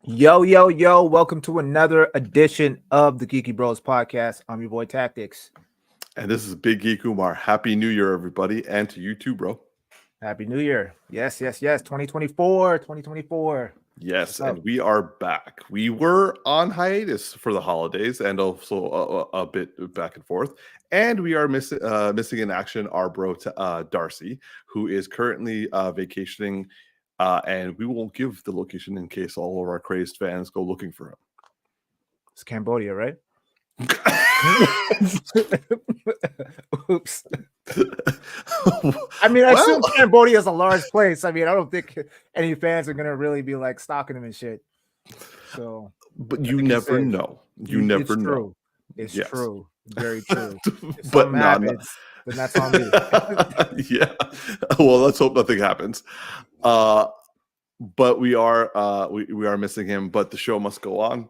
Yo, yo, yo, welcome to another edition of the GeekyBros podcast. I'm your boy Tactix. And this is Big Geek Umar. Happy New Year, everybody. And to you too, bro. Happy New Year. Yes, yes, yes. 2024, 2024. Yes, What's up? and we are back. We were on hiatus for the holidays and also a bit back and forth. And we are missing in action our bro Darcy, who is currently vacationing. And we won't give the location in case all of our crazed fans go looking for him. It's Cambodia, right? Oops. I mean, I assume Cambodia is a large place. I mean, I don't think any fans are gonna really be like stalking him and shit. So, but you never know. You never it's know. True. It's true. Very true. If But something happens, then that's on me. Yeah. Well, let's hope nothing happens. But we are missing him. But the show must go on,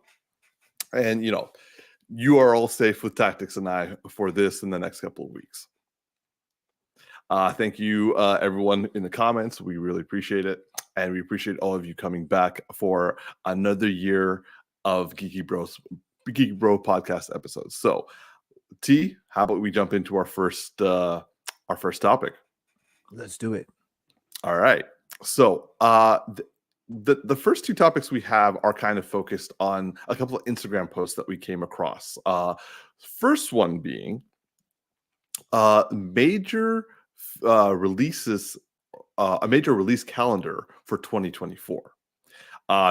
and you are all safe with Tactix and I for this in the next couple of weeks. Thank you, everyone in the comments. We really appreciate it. And we appreciate all of you coming back for another year of GeekyBros podcast episodes. So, T, how about we jump into our first topic? Let's do it. All right. So, the first two topics we have are kind of focused on a couple of Instagram posts that we came across. First one being major releases, a major release calendar for 2024.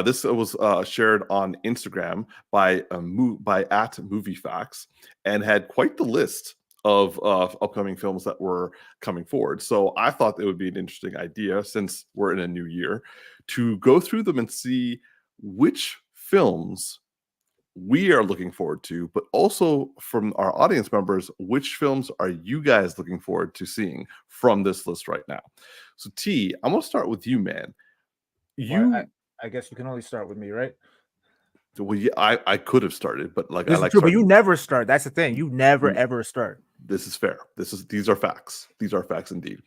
This was shared on Instagram by @MovieFacts and had quite the list of upcoming films that were coming forward. So I thought it would be an interesting idea, since we're in a new year, to go through them and see which films we are looking forward to, but also from our audience members, which films are you guys looking forward to seeing from this list right now? So T, I'm gonna start with you, man. I guess you can only start with me, right? Well, yeah, I could have started, but this is true. But you never start. That's the thing. You never ever start. This is fair. These are facts. These are facts indeed.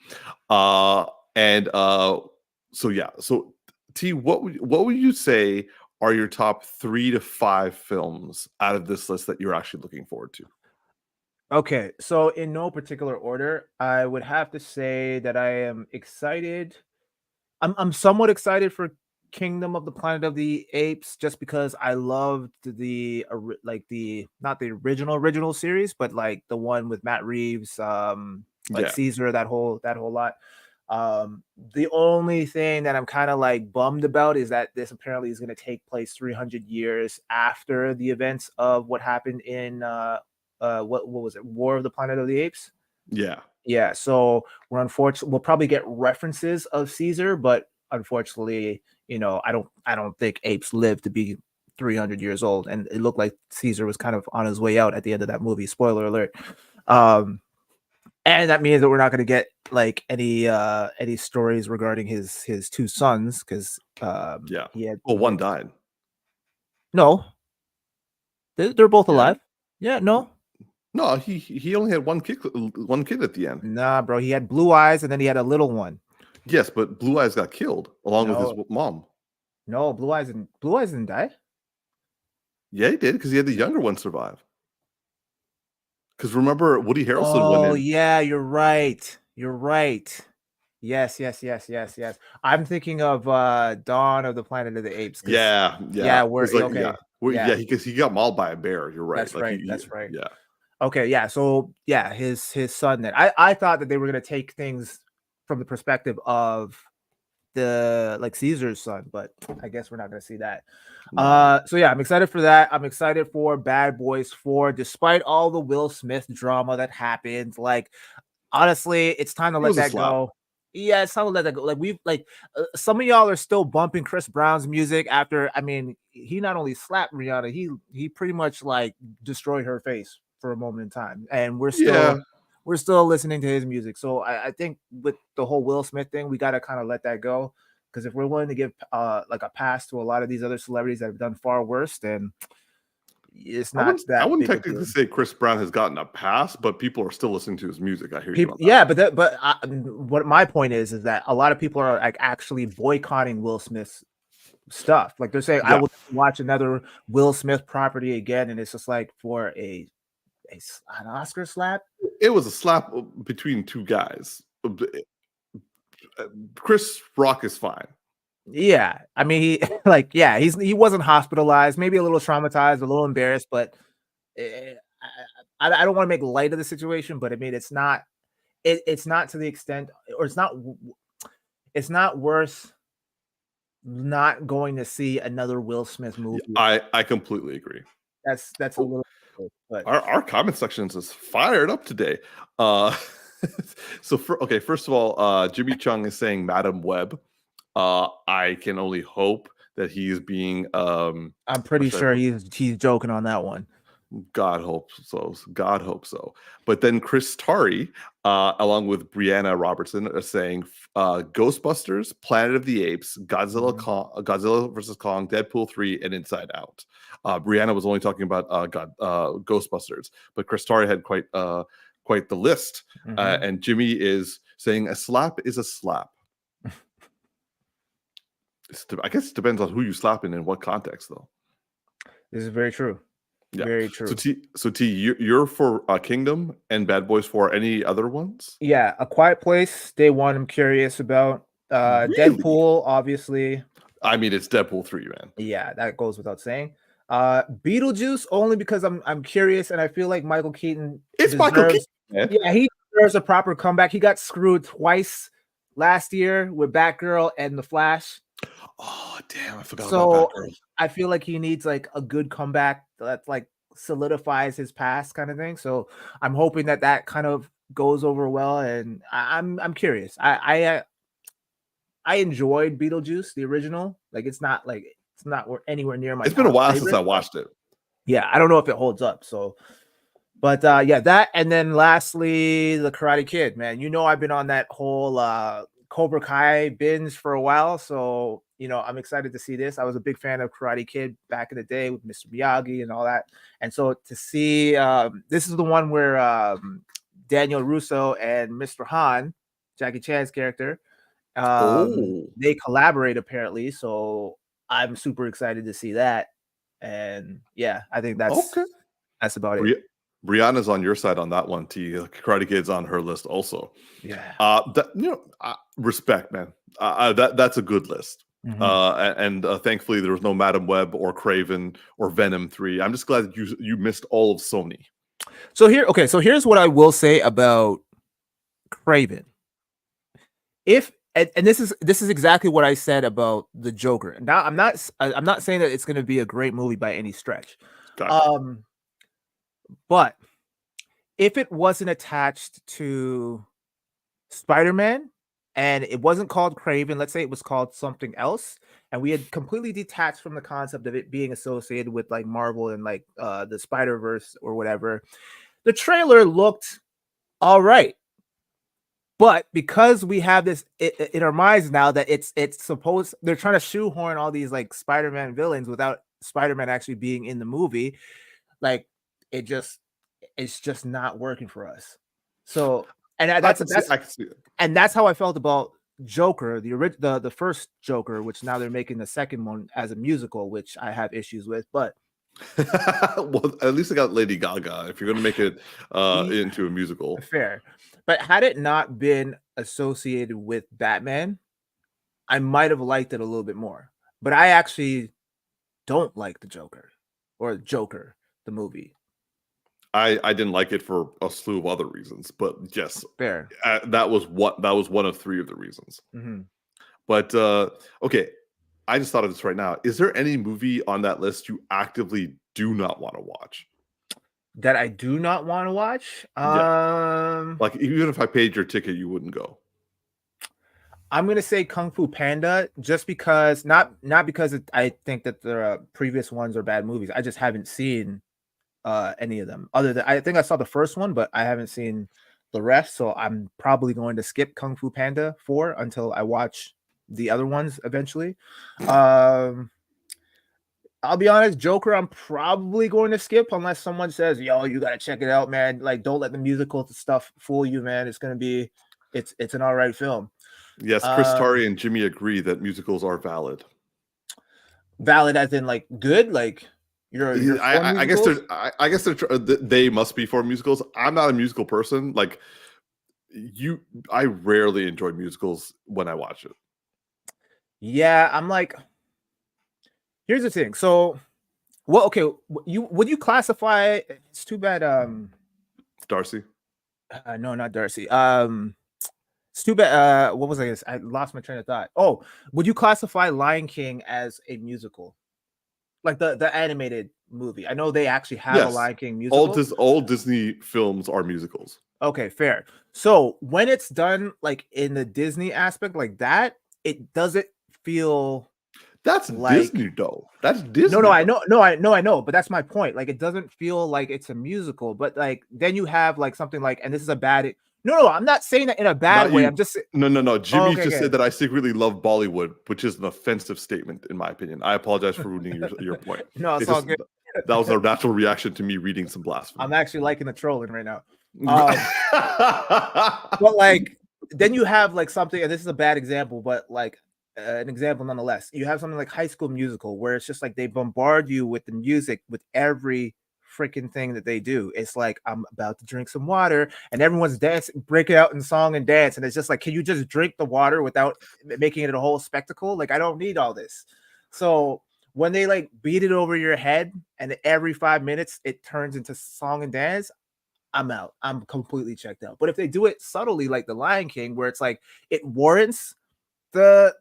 So yeah. So T, what would you say are your top 3 to 5 films out of this list that you're actually looking forward to? Okay, so in no particular order, I would have to say that I am excited. I'm somewhat excited for Kingdom of the Planet of the Apes, just because I loved the not the original series, but like the one with Matt Reeves, Caesar, that whole lot. The only thing that I'm kind of like bummed about is that this apparently is going to take place 300 years after the events of what happened in what was it, War of the Planet of the Apes? Yeah, so we'll probably get references of Caesar, but unfortunately, I don't think apes live to be 300 years old, and it looked like Caesar was kind of on his way out at the end of that movie. Spoiler alert. And that means that we're not going to get like any stories regarding his two sons, because one died. No, they're both alive. Yeah, no, he only had one kid at the end. Nah, bro, he had Blue Eyes, and then he had a little one. Yes, but Blue Eyes got killed along with his mom. No, Blue Eyes didn't die. Yeah, he did, because he had the younger one survive. Because remember, Woody Harrelson went in. Oh, yeah, you're right. Yes. I'm thinking of Dawn of the Planet of the Apes. Yeah. Because he got mauled by a bear. You're right. That's right. Yeah. Okay, yeah. So yeah, his son. Then I thought that they were gonna take things from the perspective of the Caesar's son, but I guess we're not gonna see that. So yeah, I'm excited for that. I'm excited for Bad Boys 4, despite all the Will Smith drama that happened. Like, honestly, it's time to let that go. Yeah, it's time to let that go. Like some of y'all are still bumping Chris Brown's music after. I mean, he not only slapped Rihanna, he pretty much like destroyed her face for a moment in time, and we're still listening to his music. So I think with the whole Will Smith thing, we got to kind of let that go, because if we're willing to give like a pass to a lot of these other celebrities that have done far worse, then it's not that. I wouldn't technically say Chris Brown has gotten a pass, but people are still listening to his music. I hear you. Yeah, but what my point is that a lot of people are like actually boycotting Will Smith's stuff. Like they're saying, I Yeah. will watch another Will Smith property again, and it's just like for an Oscar slap. It was a slap between two guys. Chris Rock is fine. Yeah, I mean, he like, yeah, he wasn't hospitalized, maybe a little traumatized, a little embarrassed, but eh, I don't want to make light of the situation, but I mean, it's not to the extent, or it's not worth not going to see another Will Smith movie. I completely agree. That's a little, but Our comment sections is fired up today. So first of all, Jimmy Chung is saying Madam Web. I can only hope that he's being I'm pretty sure he's joking on that one. God hope so. God hope so. But then Chris Tari, along with Brianna Robertson, are saying Ghostbusters, Planet of the Apes, Godzilla versus Kong, Deadpool 3, and Inside Out. Brianna was only talking about Ghostbusters, but Chris Tari had quite the list. And Jimmy is saying a slap is a slap. I guess it depends on who you slap in what context, though. This is very true. Yeah. Very true. So T, you're for Kingdom and Bad Boys 4. Any other ones? Yeah, A Quiet Place, Day One. I'm curious about. Really? Deadpool, obviously. I mean, it's Deadpool 3, man. Yeah, that goes without saying. Beetlejuice, only because I'm curious, and I feel like Michael Keaton. Michael Keaton. Yeah, he deserves a proper comeback. He got screwed twice last year with Batgirl and The Flash. Oh damn, I forgot about Batgirl. I feel like he needs like a good comeback that like solidifies his past kind of thing. So I'm hoping that kind of goes over well, and I'm curious. I enjoyed Beetlejuice, the original. Like it's not anywhere near my. It's been a while since I watched it. Yeah, I don't know if it holds up. So, but yeah, that, and then lastly, the Karate Kid. Man, I've been on that whole Cobra Kai binge for a while, so I'm excited to see this. I was a big fan of Karate Kid back in the day with Mr. Miyagi and all that, and so to see this is the one where Daniel Russo and Mr. Han, Jackie Chan's character, they collaborate apparently. So I'm super excited to see that, and yeah, I think that's about it. Brianna's on your side on that one. Karate Kid's on her list also. Yeah. Respect, man. That's a good list. And thankfully there was no Madam Web or Craven or Venom 3. I'm just glad you missed all of Sony. So here's what I will say about Craven. And this is exactly what I said about the Joker. Now I'm not saying that it's going to be a great movie by any stretch. Gotcha. But if it wasn't attached to Spider-Man and it wasn't called Craven, let's say it was called something else, and we had completely detached from the concept of it being associated with like Marvel and like the Spider-Verse or whatever, the trailer looked all right. But because we have this in our minds now that it's supposed, they're trying to shoehorn all these like Spider-Man villains without Spider-Man actually being in the movie, like it's just not working for us. So, and I can see it. And that's how I felt about Joker, the first Joker, which now they're making the second one as a musical, which I have issues with, but well, at least I got Lady Gaga. If you're going to make it into a musical, fair. But had it not been associated with Batman, I might have liked it a little bit more. But I actually don't like the Joker or Joker, the movie. I didn't like it for a slew of other reasons, but yes, fair. That was one of three of the reasons. But okay, I just thought of this right now. Is there any movie on that list you actively do not want to watch? That I do not want to watch? Yeah. Like even if I paid your ticket, you wouldn't go. I'm gonna say Kung Fu Panda, just because not because I think that the previous ones are bad movies. I just haven't seen any of them. Other than I think I saw the first one, but I haven't seen the rest. So I'm probably going to skip Kung Fu Panda 4 until I watch the other ones eventually. I'll be honest, Joker, I'm probably going to skip unless someone says, yo, you gotta check it out, man. Like, don't let the musical stuff fool you, man. It's gonna be it's an all right film. Yes, Chris Tari and Jimmy agree that musicals are valid. Valid as in like good, like you're for I guess musicals? I guess they must be for musicals. I'm not a musical person. Like I rarely enjoy musicals when I watch it. Yeah, I'm like, here's the thing. So, well, okay, you would you classify? It's too bad. Darcy. No, not Darcy. It's too bad. What was I? I lost my train of thought. Oh, would you classify Lion King as a musical, like the animated movie? I know they actually have a Yes, Lion King musical. all Disney films are musicals. Okay, fair. So when it's done like in the Disney aspect like that, it doesn't feel That's like Disney though. That's no, Disney I though. know, I know, but that's my point. Like, it doesn't feel like it's a musical, but like then you have like something like, and this is a bad. No, I'm not saying that in a bad Not way. you. I'm just No. oh, Jimmy okay, just okay. said that I secretly love Bollywood, which is an offensive statement in my opinion. I apologize for ruining your point. No, it's It's all just good. that was a natural reaction to me reading some I'm blasphemy. actually liking the trolling right now. But like then you have like something, and this is a bad example, but like an example nonetheless. You have something like High School Musical, where it's just like they bombard you with the music with every freaking thing that they do. It's like I'm about to drink some water, and everyone's dancing, breaking out in song and dance, and it's just like, can you just drink the water without making it a whole spectacle? Like I don't need all this. So when they like beat it over your head, and every 5 minutes it turns into song and dance, I'm out. I'm completely checked out. But if they do it subtly, like the Lion King, where it's like it warrants the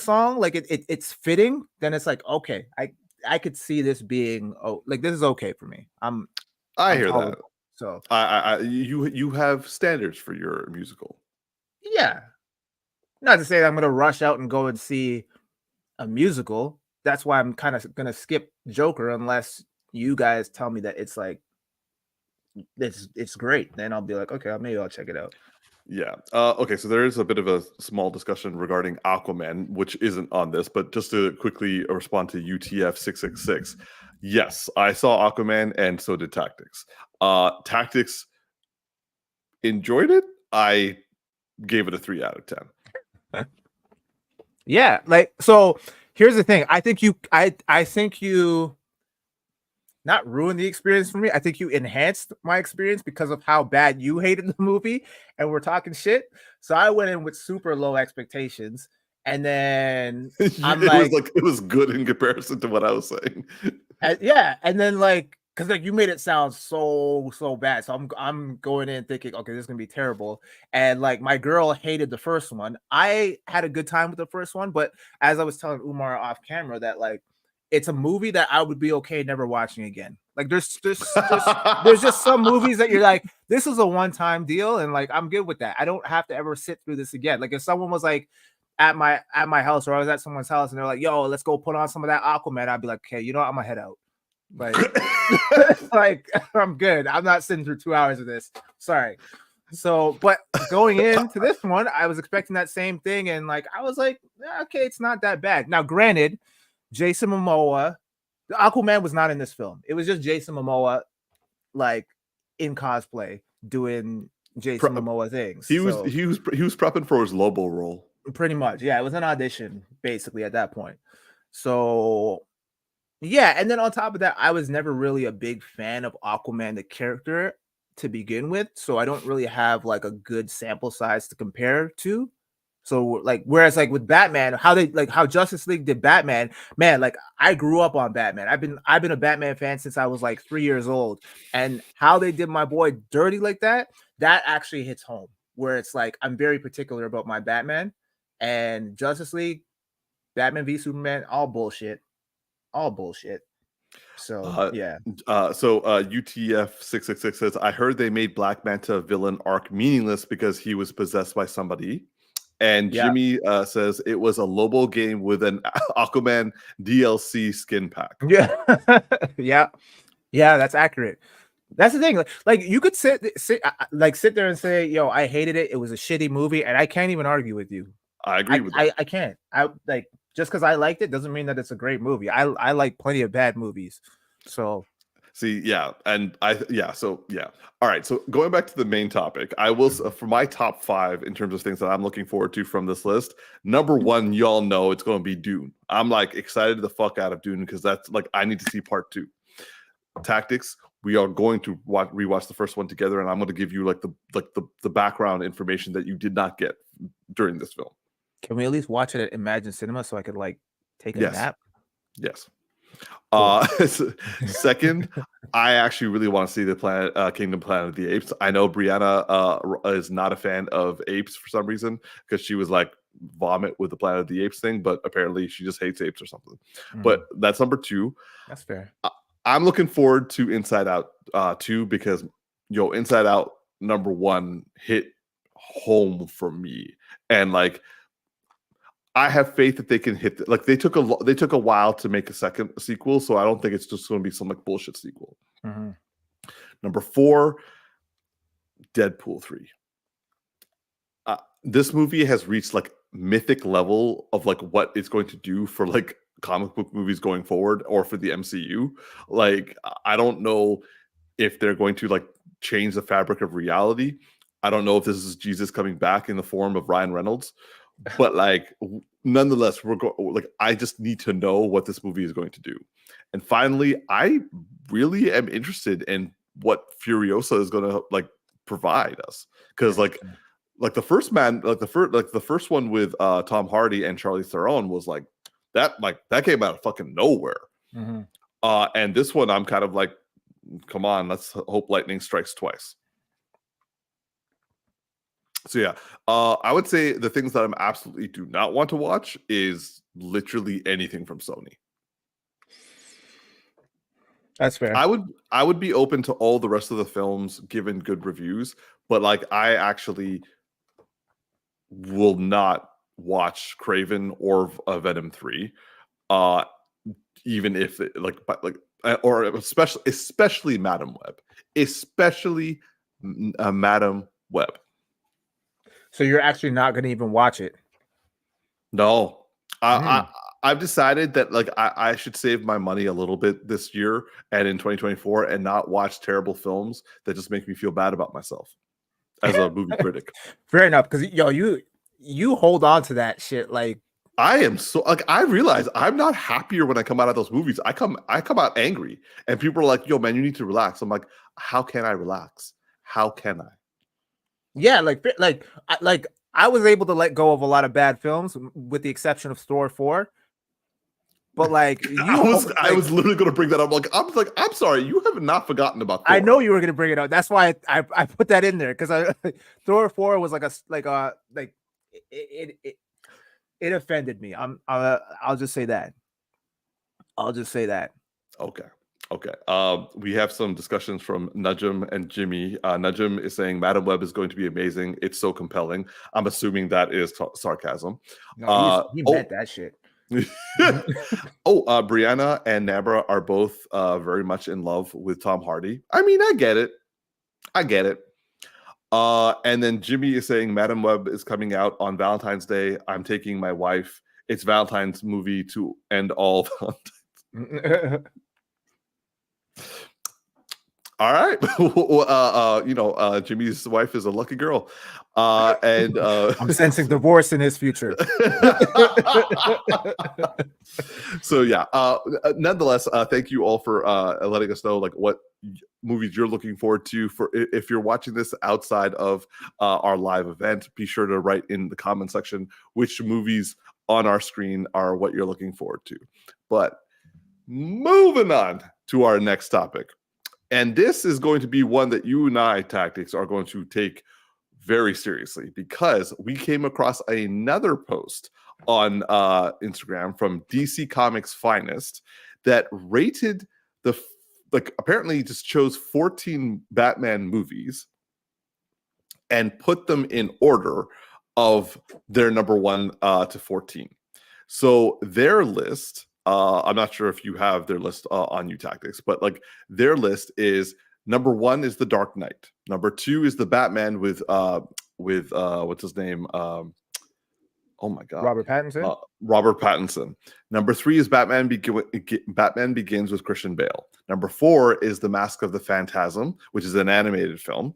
song, like it's fitting, then it's like okay, I could see this being like this is okay for me. I I'm hear that. tolerable. So You have standards for your musical. yeah, not to say that I'm gonna rush out and go and see a musical. That's why I'm kind of gonna skip Joker unless you guys tell me that it's like it's great. Then I'll be like, okay, maybe I'll check it out. Yeah. Okay. So there is a bit of a small discussion regarding Aquaman, which isn't on this, but just to quickly respond to UTF 666. Yes, I saw Aquaman, and so did Tactics. Tactics enjoyed it. I gave it a 3 out of 10. Yeah, like so here's the thing. I think you not ruined the experience for me. I think you enhanced my experience because of how bad you hated the movie and we're talking shit. So I went in with super low expectations, and then I'm like It was good in comparison to what I was saying. yeah, and then like because like you made it sound so bad, so I'm going in thinking okay, this is gonna be terrible, and like my girl hated the first one. I had a good time with the first one, but as I was telling Umar off camera, that like it's a movie that I would be okay never watching again. Like there's just some movies that you're like, this is a one-time deal, and like I'm good with that. I don't have to ever sit through this again. Like if someone was like at my house, or I was at someone's house and they're like, yo, let's go put on some of that Aquaman, I'd be like, okay, you know what? I'm gonna head out. Like, like I'm good. I'm not sitting through 2 hours of this. Sorry. So, but going into this one, I was expecting that same thing, and like I was like, okay, it's not that bad. Now, granted, Jason Momoa, the Aquaman was not in this film. It was just Jason Momoa, like in cosplay, doing Jason Momoa things. So He was prepping for his Lobo role. pretty much, yeah, it was an audition basically at that point. So yeah, and then on top of that, I was never really a big fan of Aquaman the character to begin with, so I don't really have like a good sample size to compare to. So like whereas like with Batman, how Justice League did Batman, man, like I grew up on Batman. I've been a Batman fan since I was like 3 years old, and how they did my boy dirty like that actually hits home. Where it's like I'm very particular about my Batman, and Justice League, Batman v Superman, all bullshit. So yeah, UTF 666 says, I heard they made Black Manta villain arc meaningless because he was possessed by somebody. And yeah, Jimmy says it was a Lobo game with an Aquaman DLC skin pack. yeah, yeah, yeah. That's accurate. That's the thing. Like you could sit there and say, "Yo, I hated it. It was a shitty movie," and I can't even argue with you. I agree with that. I can't. I like just because I liked it doesn't mean that it's a great movie. I like plenty of bad movies. So See, yeah, so yeah. All right, so going back to the main topic, I will for my top 5 in terms of things that I'm looking forward to from this list. Number 1, y'all know it's going to be Dune. I'm like excited the fuck out of Dune because that's like I need to see part 2. Tactics. We are going to rewatch the first one together, and I'm going to give you like the background information that you did not get during this film. Can we at least watch it at Imagine Cinema so I could like take a nap? Yes. Cool. Second, I actually really want to see the Planet of the Apes. I know Brianna is not a fan of apes for some reason because she was like vomit with the Planet of the Apes thing, but apparently she just hates apes or something. But that's number 2. That's fair. I'm looking forward to Inside Out 2 because Inside Out number 1 hit home for me, and like I have faith that they can hit. Like they took a while to make a second sequel, so I don't think it's just going to be some like bullshit sequel. Number 4, Deadpool 3. This movie has reached like mythic level of like what it's going to do for like comic book movies going forward or for the MCU. Like I don't know if they're going to like change the fabric of reality. I don't know if this is Jesus coming back in the form of Ryan Reynolds. But like, nonetheless, I just need to know what this movie is going to do. And finally, I really am interested in what Furiosa is going to like provide us, because like the first one with Tom Hardy and Charlize Theron was like that came out of fucking nowhere. And this one, I'm kind of like, come on, let's hope lightning strikes twice. So yeah, I would say the things that I'm absolutely do not want to watch is literally anything from Sony. That's fair. I would be open to all the rest of the films given good reviews, but like I actually will not watch Craven or Venom 3, even if or especially Madam Web, especially Madam Web. So you're actually not going to even watch it? No, I've decided that like I should save my money a little bit this year and in 2024 and not watch terrible films that just make me feel bad about myself as a movie critic. Fair enough, because you hold on to that shit. Like I am so like I realize I'm not happier when I come out of those movies. I come out angry, and people are like, "Yo, man, you need to relax." I'm like, "How can I relax? How can I?" Yeah, I was able to let go of a lot of bad films, with the exception of Store 4. But like I was literally going to bring that up. I'm sorry, you have not forgotten about Thor. I know you were going to bring it up. That's why I put that in there, because Thor 4 was it offended me. I'll just say that. Okay. We have some discussions from Najum and Jimmy. Najum is saying Madam Web is going to be amazing. It's so compelling. I'm assuming that is sarcasm. No, he meant that shit. Brianna and Nabra are both very much in love with Tom Hardy. I mean, I get it. And then Jimmy is saying Madam Web is coming out on Valentine's Day. I'm taking my wife. It's Valentine's movie to end all Valentine's. All right. Jimmy's wife is a lucky girl. And I'm sensing divorce in his future. So yeah. Nonetheless, thank you all for letting us know like what movies you're looking forward to. For if you're watching this outside of our live event, be sure to write in the comment section which movies on our screen are what you're looking forward to. But moving on to our next topic. And this is going to be one that you and I, Tactics, are going to take very seriously, because we came across another post on Instagram from DC Comics Finest that rated apparently just chose 14 Batman movies and put them in order of their number 1 to 14. So their list, I'm not sure if you have their list on you, Tactics, but like their list is number 1 is The Dark Knight. Number 2 is the Batman with what's his name? Oh my god. Robert Pattinson. Robert Pattinson. Number 3 is Batman Begins with Christian Bale. Number 4 is The Mask of the Phantasm, which is an animated film.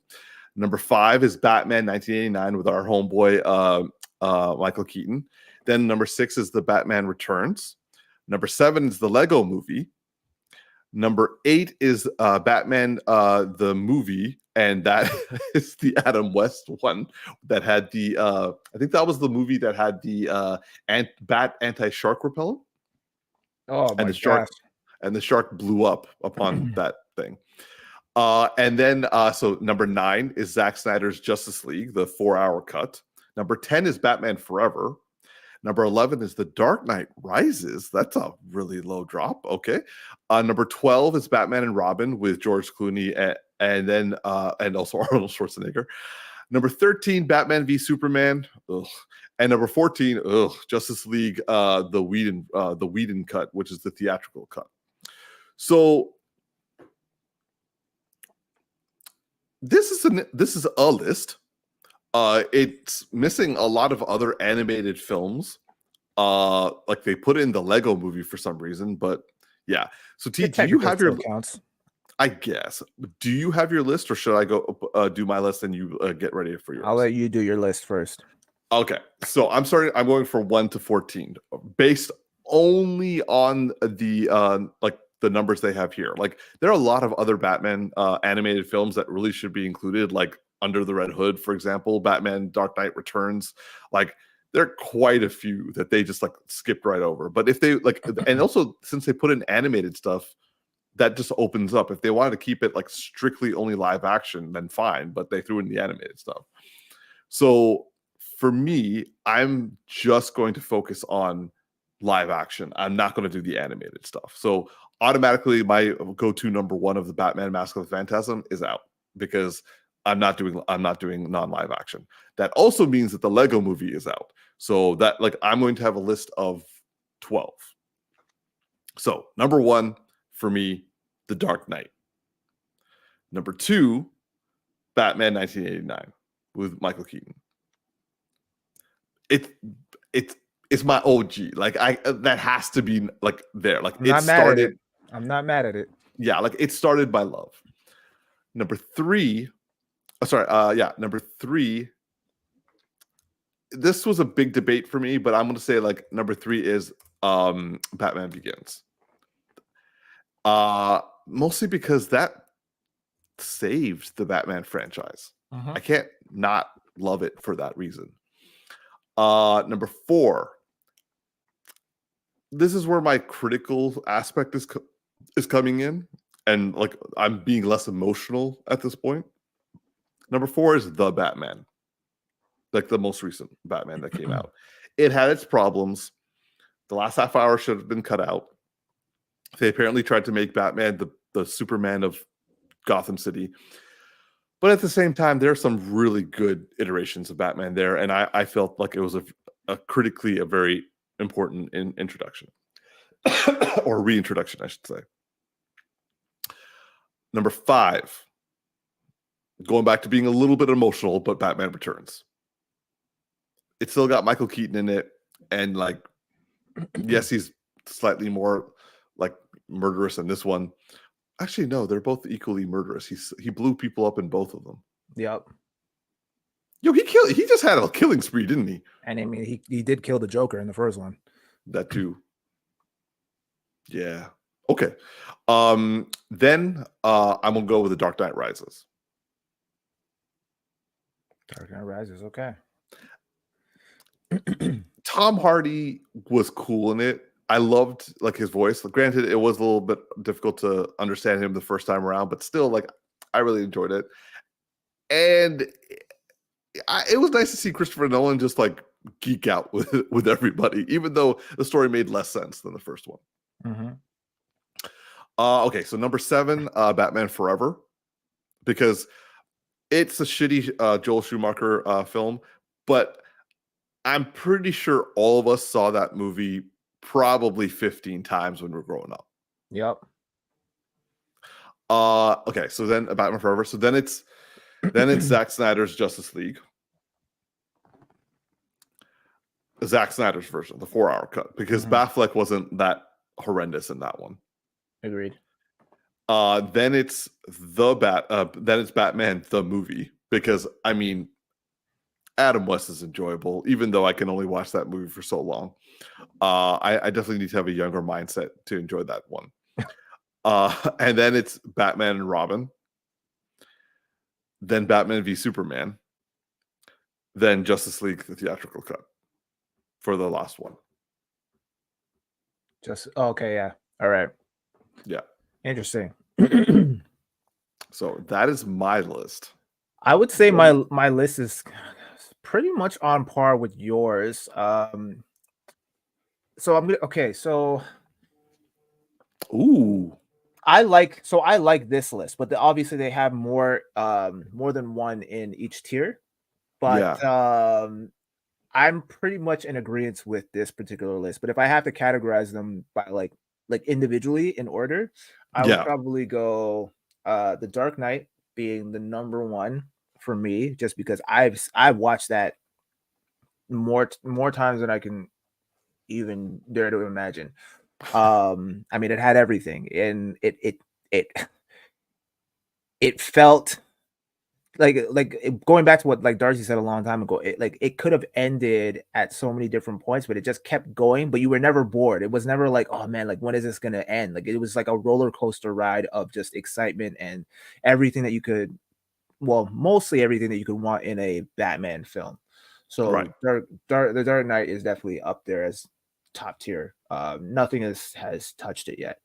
Number 5 is Batman 1989 with our homeboy Michael Keaton. Then number 6 is The Batman Returns. Number 7 is the Lego Movie. Number 8 is Batman the movie, and that is the Adam West one that had the I think that was the movie that had the bat anti-shark repellent. Oh my gosh. And the shark blew up upon that thing. And then so number 9 is Zack Snyder's Justice League, the 4-hour cut. Number 10 is Batman Forever. Number 11 is The Dark Knight Rises. That's a really low drop. Okay. Number 12 is Batman and Robin with George Clooney and then and also Arnold Schwarzenegger. Number 13, Batman v Superman. Ugh. And number 14, Justice League, the Whedon cut, which is the theatrical cut. So this is a list. It's missing a lot of other animated films. Like they put in the Lego Movie for some reason, but yeah. So T, do you have your counts? I guess. Do you have your list, or should I go do my list and you get ready for yours? I'll let you do your list first. Okay. So I'm going from 1 to 14 based only on the like the numbers they have here. Like there are a lot of other Batman animated films that really should be included, like Under the Red Hood, for example, Batman Dark Knight Returns. Like there are quite a few that they just like skipped right over. But if they like, and also since they put in animated stuff, that just opens up. If they wanted to keep it like strictly only live action, then fine. But they threw in the animated stuff. So for me, I'm just going to focus on live action. I'm not going to do the animated stuff. So automatically, my go-to number 1 of the Batman Mask of the Phantasm is out because I'm not doing non-live action. That also means that the Lego Movie is out. So that like I'm going to have a list of 12. So number 1 for me, The Dark Knight. Number 2, Batman 1989 with Michael Keaton. It's my OG. Like that has to be like there. Like it started. I'm not mad at it. Yeah, like it started by love. Number 3. Number 3. This was a big debate for me, but I'm going to say like number 3 is Batman Begins. Mostly because that saved the Batman franchise. I can't not love it for that reason. Number 4. This is where my critical aspect is coming in, and like I'm being less emotional at this point. Number 4 is The Batman, like the most recent Batman that came out. It had its problems. The last half hour should have been cut out. They apparently tried to make Batman the Superman of Gotham City. But at the same time, there are some really good iterations of Batman there. And I felt like it was a critically a very important introduction. Or reintroduction, I should say. Number 5. Going back to being a little bit emotional, but Batman Returns. It still got Michael Keaton in it. And like, yes, he's slightly more like murderous in this one. Actually, no, they're both equally murderous. He blew people up in both of them. Yep. Yo, he just had a killing spree, didn't he? And I mean, he did kill the Joker in the first one. That too. Yeah. Okay. Then I'm gonna go with The Dark Knight Rises. Dark Knight Rises, okay. Tom Hardy was cool in it. I loved like his voice. Granted, it was a little bit difficult to understand him the first time around, but still, like I really enjoyed it. And it was nice to see Christopher Nolan just like geek out with everybody, even though the story made less sense than the first one. Okay, so number 7, Batman Forever, because it's a shitty Joel Schumacher film, but I'm pretty sure all of us saw that movie probably 15 times when we were growing up. Yep. Okay, so then Batman Forever. So then it's Zack Snyder's Justice League. Zack Snyder's version, the 4-hour cut, because Batfleck wasn't that horrendous in that one. Agreed. Then it's Batman the movie, because I mean, Adam West is enjoyable, even though I can only watch that movie for so long. I definitely need to have a younger mindset to enjoy that one. And then it's Batman and Robin. Then Batman v Superman. Then Justice League, the theatrical cut for the last one. Okay, yeah. All right. Yeah. Interesting. So that is my list. I would say my list is pretty much on par with yours. So I'm gonna so ooh, I like this list, but obviously they have more than one in each tier. But yeah. I'm pretty much in agreement with this particular list. But if I have to categorize them by like individually in order, I would probably go The Dark Knight being the number one for me, just because I've watched that more times than I can even dare to imagine. I mean, it had everything, and it felt like going back to what like Darcy said a long time ago, it could have ended at so many different points, but it just kept going, but you were never bored. It was never like, oh man, like when is this gonna end? Like it was like a roller coaster ride of just excitement and everything that you could, well, mostly everything that you could want in a Batman film. So The Dark Knight is definitely up there as top tier. Nothing has touched it yet.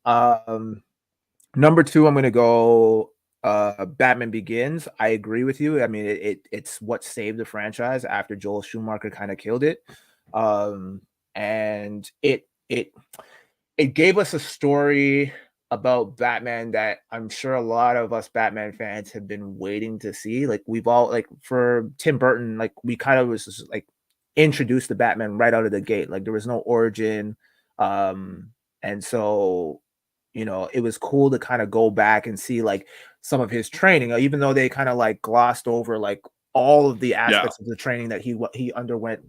Number two, I'm gonna go Batman Begins. I agree with you. I mean, it's what saved the franchise after Joel Schumacher kind of killed it. And it gave us a story about Batman that I'm sure a lot of us Batman fans have been waiting to see. Like we've all, like for Tim Burton, like we kind of was just, like introduced the Batman right out of the gate. Like there was no origin. And so, you know, it was cool to kind of go back and see like some of his training, even though they kind of like glossed over like all of the aspects of the training that he underwent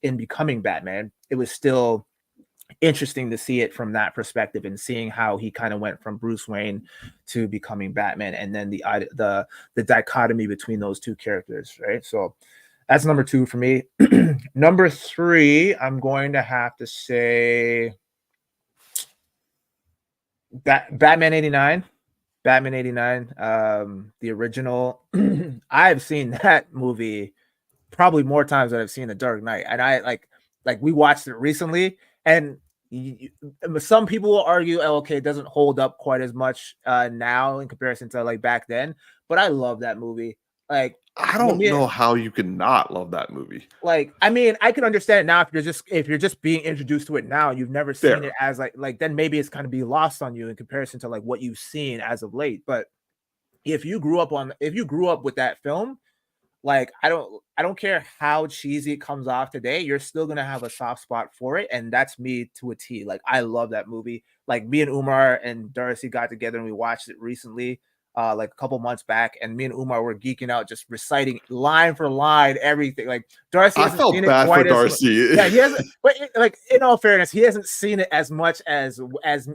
in becoming Batman. It was still interesting to see it from that perspective and seeing how he kind of went from Bruce Wayne to becoming Batman, and then the dichotomy between those two characters, right? So that's number two for me. Number three, I'm going to have to say Batman 89. Batman 89, the original. I've seen that movie probably more times than I've seen The Dark Knight, and I like we watched it recently, and some people will argue, oh, okay, it doesn't hold up quite as much now in comparison to like back then, but I love that movie. Like I don't know how you can not love that movie. Like, I mean, I can understand it now if you're just being introduced to it now, you've never seen it as like then maybe it's kind of be lost on you in comparison to like what you've seen as of late. But if you grew up with that film, like I don't care how cheesy it comes off today, you're still gonna have a soft spot for it, and that's me to a T. Like I love that movie. Like me and Umar and Darcy got together and we watched it recently, like a couple months back, and me and Umar were geeking out, just reciting line for line everything. Like Darcy hasn't seen it quite as much. Yeah, he hasn't. But like in all fairness, he hasn't seen it as much as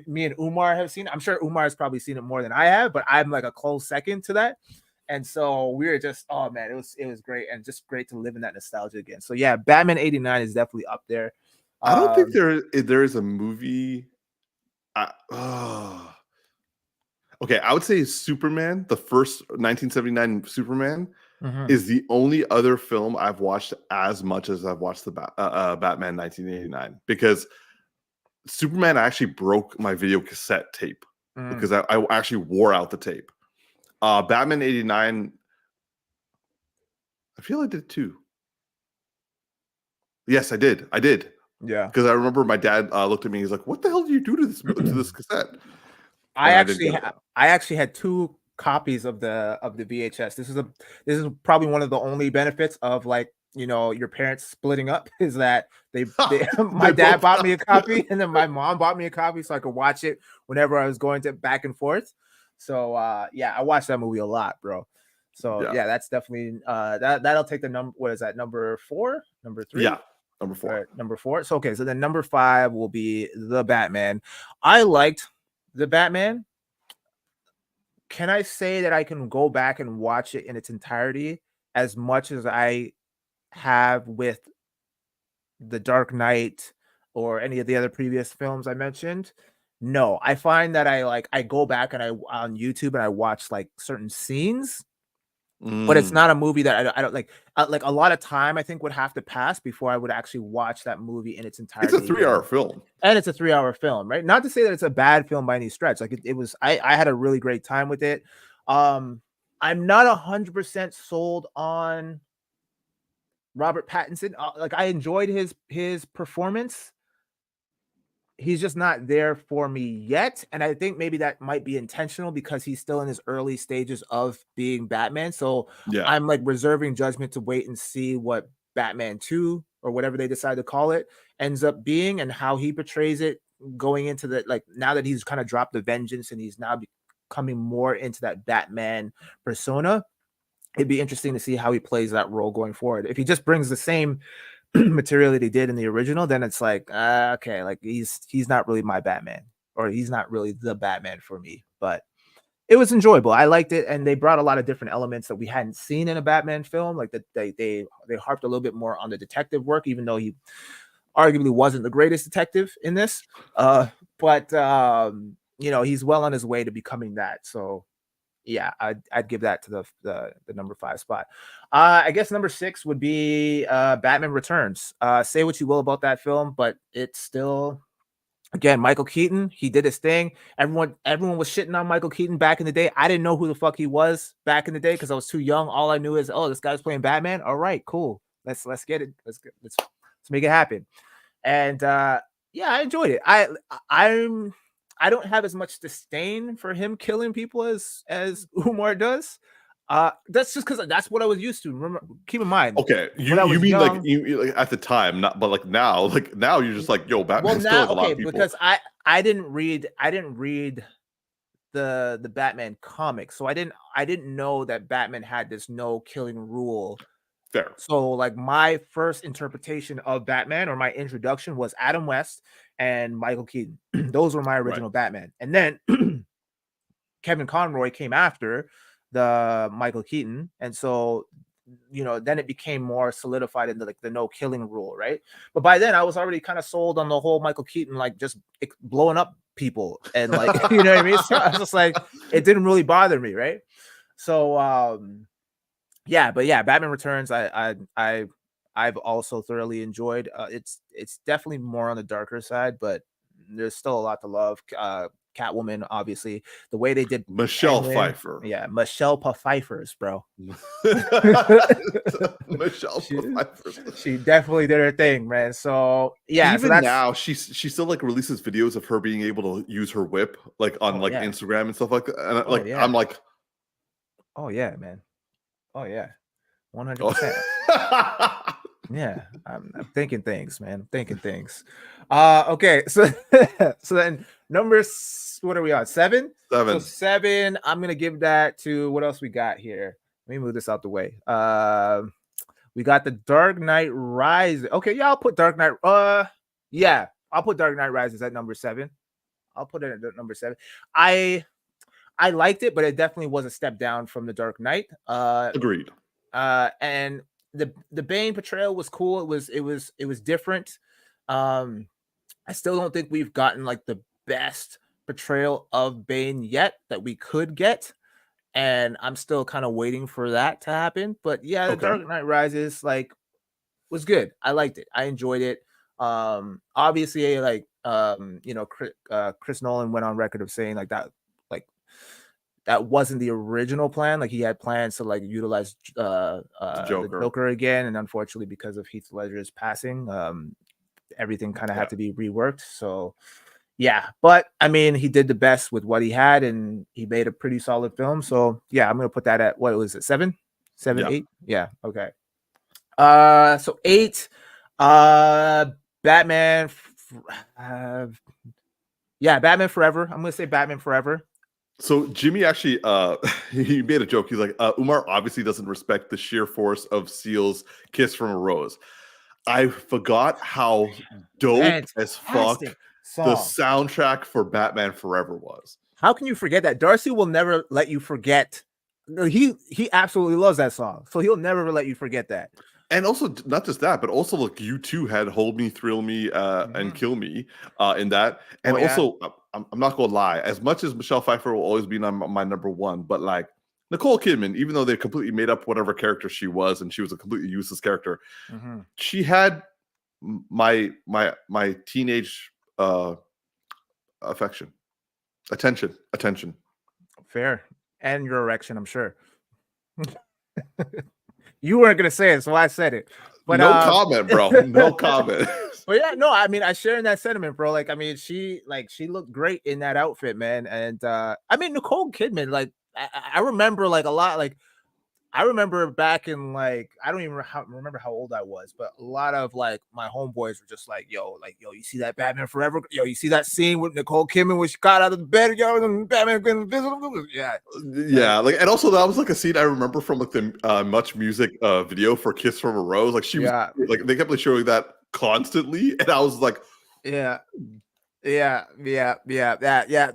me and Umar have seen it. I'm sure Umar has probably seen it more than I have, but I'm like a close second to that. And so we were just, oh man, it was great, and just great to live in that nostalgia again. So yeah, Batman 89 is definitely up there. I don't think there is a movie. Okay, I would say Superman, the first 1979 Superman, is the only other film I've watched as much as I've watched the Batman 1989, because Superman actually broke my video cassette tape because I actually wore out the tape. Batman 89, I feel I did too. Yes, I did. Yeah, because I remember my dad looked at me. He's like, "What the hell did you do to this cassette?" I actually had two copies of the VHS. This is probably one of the only benefits of like, you know, your parents splitting up, is that my dad bought me a copy and then my mom bought me a copy so I could watch it whenever I was going to back and forth. So yeah, I watched that movie a lot, bro. So yeah, that's definitely that'll take the number. What is that? Number 4? Number 3? Yeah. Number 4. Number 4. So okay, so then number 5 will be The Batman. I liked The Batman. Can I say that I can go back and watch it in its entirety as much as I have with The Dark Knight or any of the other previous films I mentioned? No, I find that I go back and I on YouTube and I watch like certain scenes, but it's Mm. not a movie that I don't like a lot of time I think would have to pass before I would actually watch that movie in its It's a entirety 3-hour again. film. And it's a 3-hour film, right? Not to say that it's a bad film by any stretch. Like it was I had a really great time with it. I'm not 100% sold on Robert Pattinson. Like I enjoyed his performance. He's just not there for me yet, and I think maybe that might be intentional because he's still in his early stages of being Batman. So Yeah. I'm like reserving judgment to wait and see what Batman 2 or whatever they decide to call it ends up being and how he portrays it going into the like now that he's kind of dropped the vengeance and he's now becoming more into that Batman persona. It'd be interesting to see how he plays that role going forward. If he just brings the same material that he did in the original, then it's like, okay, like he's not really my Batman, or he's not really the Batman for me. But it was enjoyable. I liked it, and they brought a lot of different elements that we hadn't seen in a Batman film. Like that they harped a little bit more on the detective work, even though he arguably wasn't the greatest detective in this. But you know, he's well on his way to becoming that. So yeah, I'd give that to the number 5 spot. I guess number 6 would be Batman Returns. Say what you will about that film, but it's still again Michael Keaton. He did his thing. Everyone was shitting on Michael Keaton back in the day. I didn't know who the fuck he was back in the day because I was too young. All I knew is, oh, this guy's playing Batman. All right, cool. Let's get it. Let's make it happen. And yeah, I enjoyed it. I don't have as much disdain for him killing people as Umar does. That's just because that's what I was used to. Remember, keep in mind. Okay, when I you was mean young, like at the time, not but like now you're just like, yo, well Batman's now killing a lot okay of people. because I didn't read the Batman comics, so I didn't know that Batman had this no killing rule. Fair. So like my first interpretation of Batman or my introduction was Adam West and Michael Keaton. Those were my Right. original Batman. And then Kevin Conroy came after the Michael Keaton. And so, you know, then it became more solidified into like the no killing rule, right? But by then I was already kind of sold on the whole Michael Keaton, like just blowing up people and like, you know what I mean? So I was just like, it didn't really bother me, right? So yeah, but yeah, Batman Returns, I've also thoroughly enjoyed. It's definitely more on the darker side, but there's still a lot to love. Catwoman, obviously, the way they did Michelle Penguin, Pfeiffer. yeah, Michelle Pfeiffer's, bro. Michelle she, Pfeiffer. she definitely did her thing, man. So yeah, Even so that's now, she still like releases videos of her being able to use her whip like on like yeah, Instagram and stuff like that. And oh like yeah, I'm like, oh yeah, man, oh yeah, 100%. oh. Yeah, I'm thinking things, man. I'm thinking things. Okay, so so then what are we on? 7? So 7. 7, I'm gonna give that to what else we got here. Let me move this out the way. We got the Dark Knight Rises. Okay, yeah, I'll put Dark Knight. Yeah, I'll put Dark Knight Rises at number 7. I'll put it at number 7. I liked it, but it definitely was a step down from the Dark Knight. Agreed. And the Bane portrayal was cool. It was different. I still don't think we've gotten like the best portrayal of Bane yet that we could get, and I'm still kind of waiting for that to happen. But yeah, the Okay. Dark Knight Rises like was good. I liked it. I enjoyed it. Obviously, like you know, Chris Nolan went on record of saying like that wasn't the original plan. Like he had plans to like utilize the Joker again, and unfortunately, because of Heath Ledger's passing, everything kind of had to be reworked. So yeah, but I mean, he did the best with what he had, and he made a pretty solid film. So yeah, I'm gonna put that at what was it, 7, 8? Yeah, okay. So 8, Batman. Yeah, Batman Forever. I'm gonna say Batman Forever. So Jimmy actually he made a joke. He's like, Umar obviously doesn't respect the sheer force of Seal's kiss from a rose. I forgot how dope as fuck Fantastic the song. soundtrack for Batman Forever was. How can you forget that? Darcy will never let you forget. He absolutely loves that song, so he'll never let you forget that. And also, not just that, but also like U2 had "Hold Me, Thrill Me, and Kill Me" in that. And also, I'm not gonna lie, as much as Michelle Pfeiffer will always be my number one, but like Nicole Kidman, even though they completely made up whatever character she was, and she was a completely useless character, she had my teenage attention. Fair. And your erection, I'm sure. You weren't gonna say it, so I said it. But no comment, bro. No comment. But yeah, no, I mean, I share in that sentiment, bro. Like, I mean, she looked great in that outfit, man. And I mean, Nicole Kidman, like, I remember like a lot, like I remember back in like I don't even remember how old I was, but a lot of like my homeboys were just like, yo, you see that Batman Forever? Yo, you see that scene with Nicole Kidman when she got out of the bed, yo, and Batman going invisible? Yeah. Yeah, like, and also that was like a scene I remember from like the Much Music video for "Kiss from a Rose." Like she was like they kept like showing that constantly, and I was like, that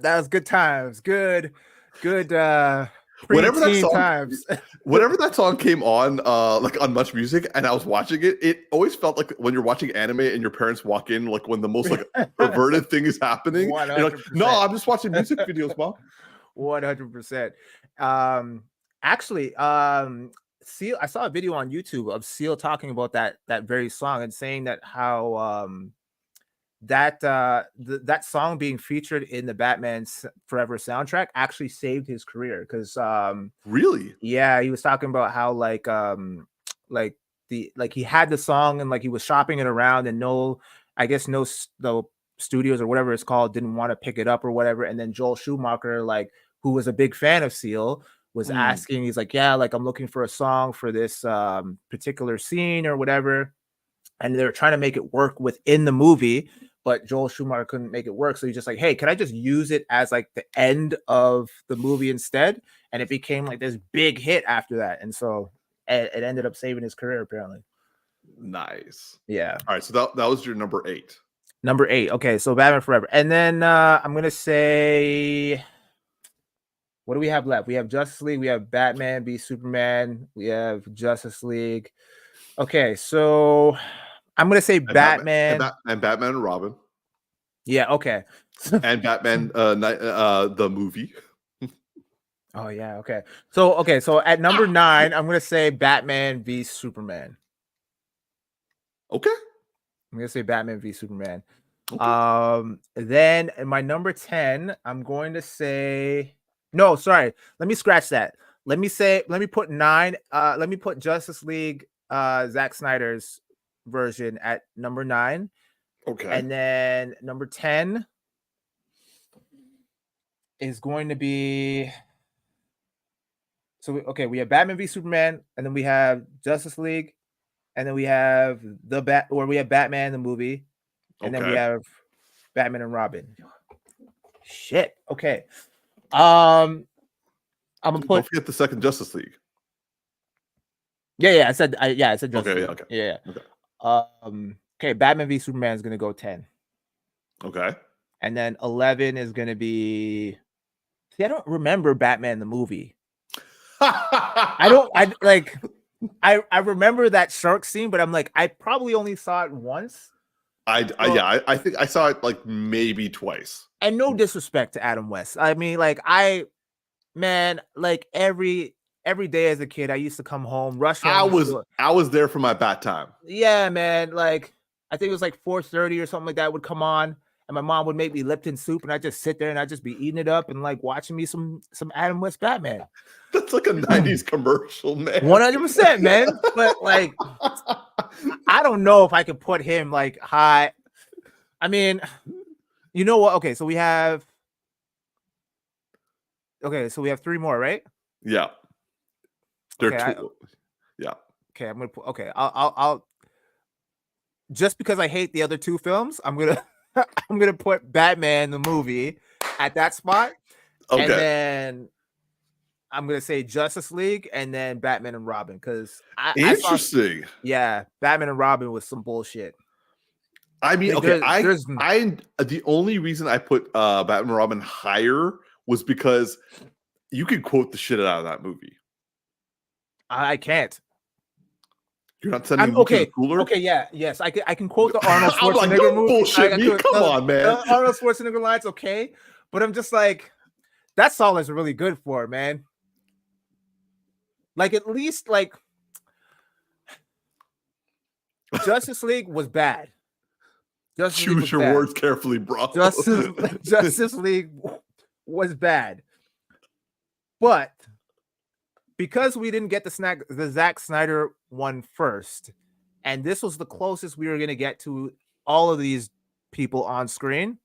was good times, good whenever that song times. whenever that song came on like on Much Music and I was watching it, it always felt like when you're watching anime and your parents walk in like when the most like perverted thing is happening. You're like, no, I'm just watching music videos, Mom. 100%. Actually, Seal, I saw a video on YouTube of Seal talking about that very song and saying that how that song being featured in the Batman Forever soundtrack actually saved his career because really, yeah, he was talking about how like he had the song and like he was shopping it around and no studios or whatever it's called didn't want to pick it up or whatever, and then Joel Schumacher, like, who was a big fan of Seal, was asking, he's like, yeah, like I'm looking for a song for this particular scene or whatever, and they were trying to make it work within the movie, but Joel Schumacher couldn't make it work. So he's just like, hey, can I just use it as like the end of the movie instead? And it became like this big hit after that. And so it ended up saving his career, apparently. Nice. Yeah. All right. So that was your number 8. Number 8. Okay. So Batman Forever. And then I'm going to say, what do we have left? We have Justice League. We have Batman v Superman. We have Justice League. Okay. So I'm going to say Batman. And Batman and Robin. Yeah, okay. And Batman the movie. Oh yeah, okay. So at number 9, I'm going to say Batman v Superman. Okay. I'm going to say Batman v Superman. Okay. Then in my number 10, I'm going to say no, sorry. Let me scratch that. Let me put 9. Let me put Justice League Zack Snyder's version at number 9. Okay. And then number 10 is going to be we have Batman v Superman, and then we have Justice League, and then we have we have Batman the movie, and then we have Batman and Robin. Shit. Okay. I'm gonna put. Don't forget the second Justice League. Yeah. I said Justice League. Okay. Yeah. Okay. Okay. Batman v Superman is gonna go 10. Okay. And then 11 is gonna be. See, I don't remember Batman the movie. I remember that shark scene, but I'm like, I probably only saw it once. I think I saw it like maybe twice. And no disrespect to Adam West. I mean, like like every day as a kid, I used to come home, rush home. I was there for my bat time. Yeah, man. Like I think it was like 4:30 or something like that would come on, and my mom would make me Lipton soup, and I'd just sit there and I'd just be eating it up and like watching me some Adam West Batman. That's like a 90s commercial, man. 100%, man. But like, I don't know if I could put him like high. I mean, you know what? Okay, so we have 3 more, right? Yeah. They're two. Yeah. Okay, I'm gonna put. Okay, I'll. Just because I hate the other 2 films, I'm gonna put Batman the movie at that spot. Okay. And then I'm gonna say Justice League and then Batman and Robin because I saw, Interesting. yeah, Batman and Robin was some bullshit. I mean, Like, okay, there's I the only reason I put Batman and Robin higher was because you could quote the shit out of that movie. I can't. You're not sending I'm me to the okay. cooler? Okay, yeah, yes, I can quote the Arnold I'm like, Schwarzenegger don't movie. bullshit me. Come on, man. Arnold Schwarzenegger lines, okay, but I'm just like, that song is really good for it, man. Like, at least like Justice League was bad. Choose your words carefully, bro. Justice League was bad, but because we didn't get the Zack Snyder one first, and this was the closest we were going to get to all of these people on screen,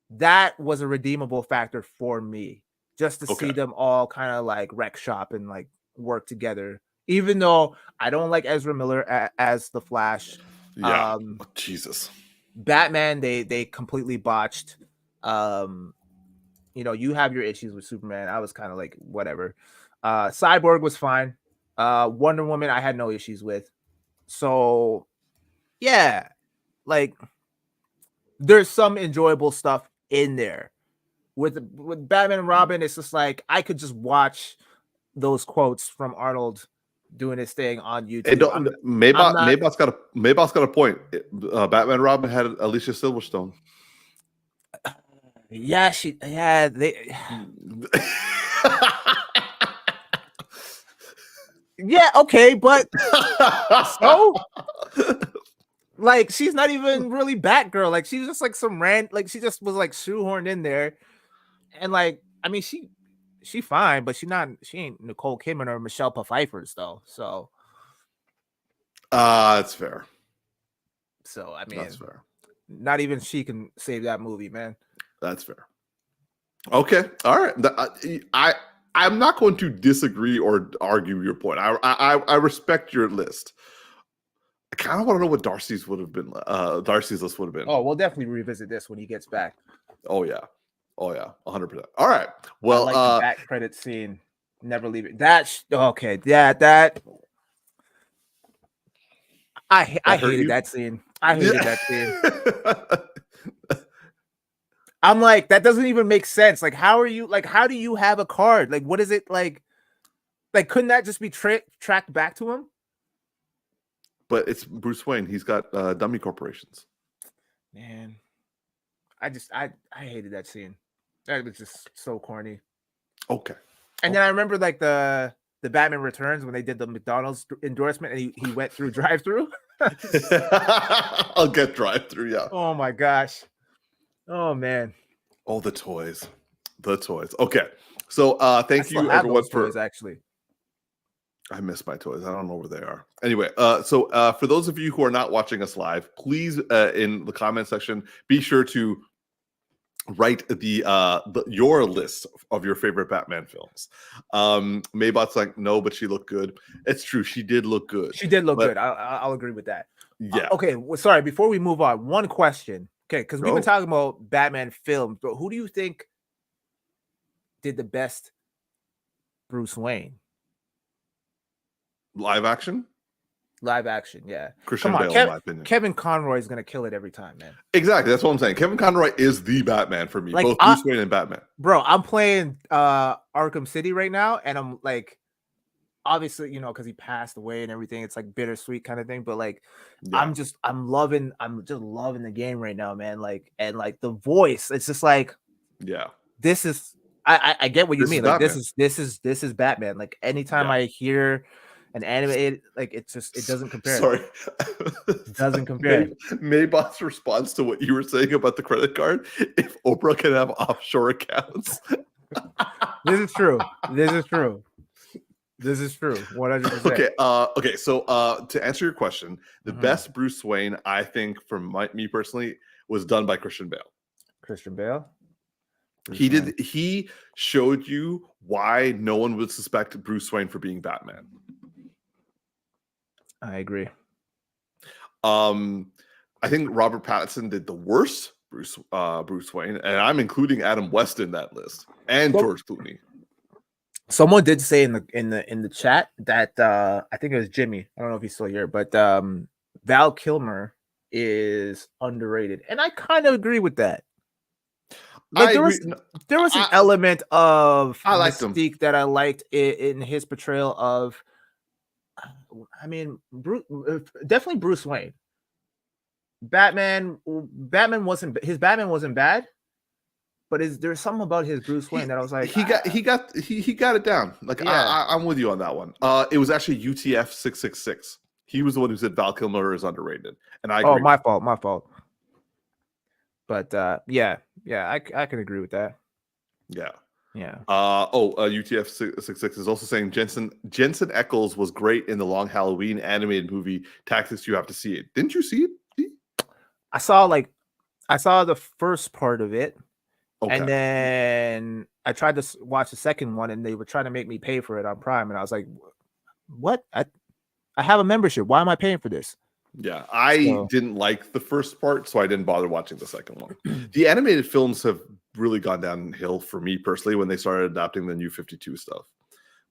that was a redeemable factor for me, just to see them all kind of like wreck shop and like work together. Even though I don't like Ezra Miller as the Flash, yeah, Jesus, Batman they completely botched. You know, you have your issues with Superman. I was kind of like whatever. Cyborg was fine. Wonder Woman I had no issues with. So yeah, like there's some enjoyable stuff in there. With Batman and Robin, it's just like I could just watch those quotes from Arnold doing his thing on YouTube. Maybach's got a point. Batman and Robin had Alicia Silverstone. Yeah, they. Yeah, okay, but so like she's not even really Batgirl. Like she's just like some like she just was like shoehorned in there, and like I mean she fine, but she ain't Nicole Kidman or Michelle Pfeiffer though. So that's fair. So I mean, that's fair. Not even she can save that movie, man. That's fair. Okay, all right. I'm not going to disagree or argue your point. I respect your list. I kind of want to know what Darcy's would have been. Darcy's list would have been. Oh, we'll definitely revisit this when he gets back. Oh yeah, 100%. All right. Well, I like the back credit scene. Never leave it. Okay. Yeah, that. I hated that scene. I hated that scene. I'm like, that doesn't even make sense. Like, how do you have a card? Like, what is it like? Like, couldn't that just be tracked back to him? But it's Bruce Wayne. He's got dummy corporations. Man, I hated that scene. That was just so corny. Okay. And then I remember like the Batman Returns when they did the McDonald's endorsement and he went through drive-through. I'll get drive-through, yeah. Oh my gosh. Oh man. Oh, the toys. Okay. So thank you everyone for toys, actually. I miss my toys. I don't know where they are. Anyway, so for those of you who are not watching us live, please in the comment section be sure to write your list of your favorite Batman films. Maybach's like, no, but she looked good. It's true, she did look good. She did look good. I'll agree with that. Yeah. Okay. Well, sorry. Before we move on, one question. Okay, because we've been talking about Batman films, but who do you think did the best Bruce Wayne? Live action, yeah. Christian Bale, in my opinion. Kevin Conroy is gonna kill it every time, man. Exactly, that's what I'm saying. Kevin Conroy is the Batman for me, like, both Bruce Wayne and Batman. Bro, I'm playing Arkham City right now, and I'm like, obviously, you know, because he passed away and everything, it's like bittersweet kind of thing. But like, yeah. I'm just loving the game right now, man. Like, and like the voice, it's just like, yeah, this is. I get what you mean. Like, this is Batman. Like, anytime I hear an animated, like, it doesn't compare. Sorry, it doesn't compare. Maybach's response to what you were saying about the credit card: if Oprah can have offshore accounts, this is true. 100%. Okay. Okay. So, to answer your question, the best Bruce Wayne, I think, from me personally, was done by Christian Bale. He showed you why no one would suspect Bruce Wayne for being Batman. I agree. I think Robert Pattinson did the worst Bruce Wayne, and I'm including Adam West in that list, and George Clooney. Someone did say in the chat that I think it was Jimmy. I don't know if he's still here, but Val Kilmer is underrated, and I kind of agree with that. Like I agree. there was an element of I liked him. mystique that I liked in his portrayal of. I mean, definitely Bruce Wayne. Batman wasn't bad, but there's something about his Bruce Wayne that I was like, he got it down. Like yeah. I'm with you on that one. It was actually UTF 666. He was the one who said Val Kilmer is underrated, and I agree. Oh, my fault. But yeah, I can agree with that. Yeah. Yeah. UTF 666 is also saying Jensen Ackles was great in the Long Halloween animated movie Tactics. You have to see it. Didn't you see it? I saw the first part of it, okay. And then I tried to watch the second one, and they were trying to make me pay for it on Prime, and I was like, "What? I have a membership. Why am I paying for this?" Yeah, I didn't like the first part, so I didn't bother watching the second one. The animated films have really gone downhill for me personally when they started adapting the New 52 stuff.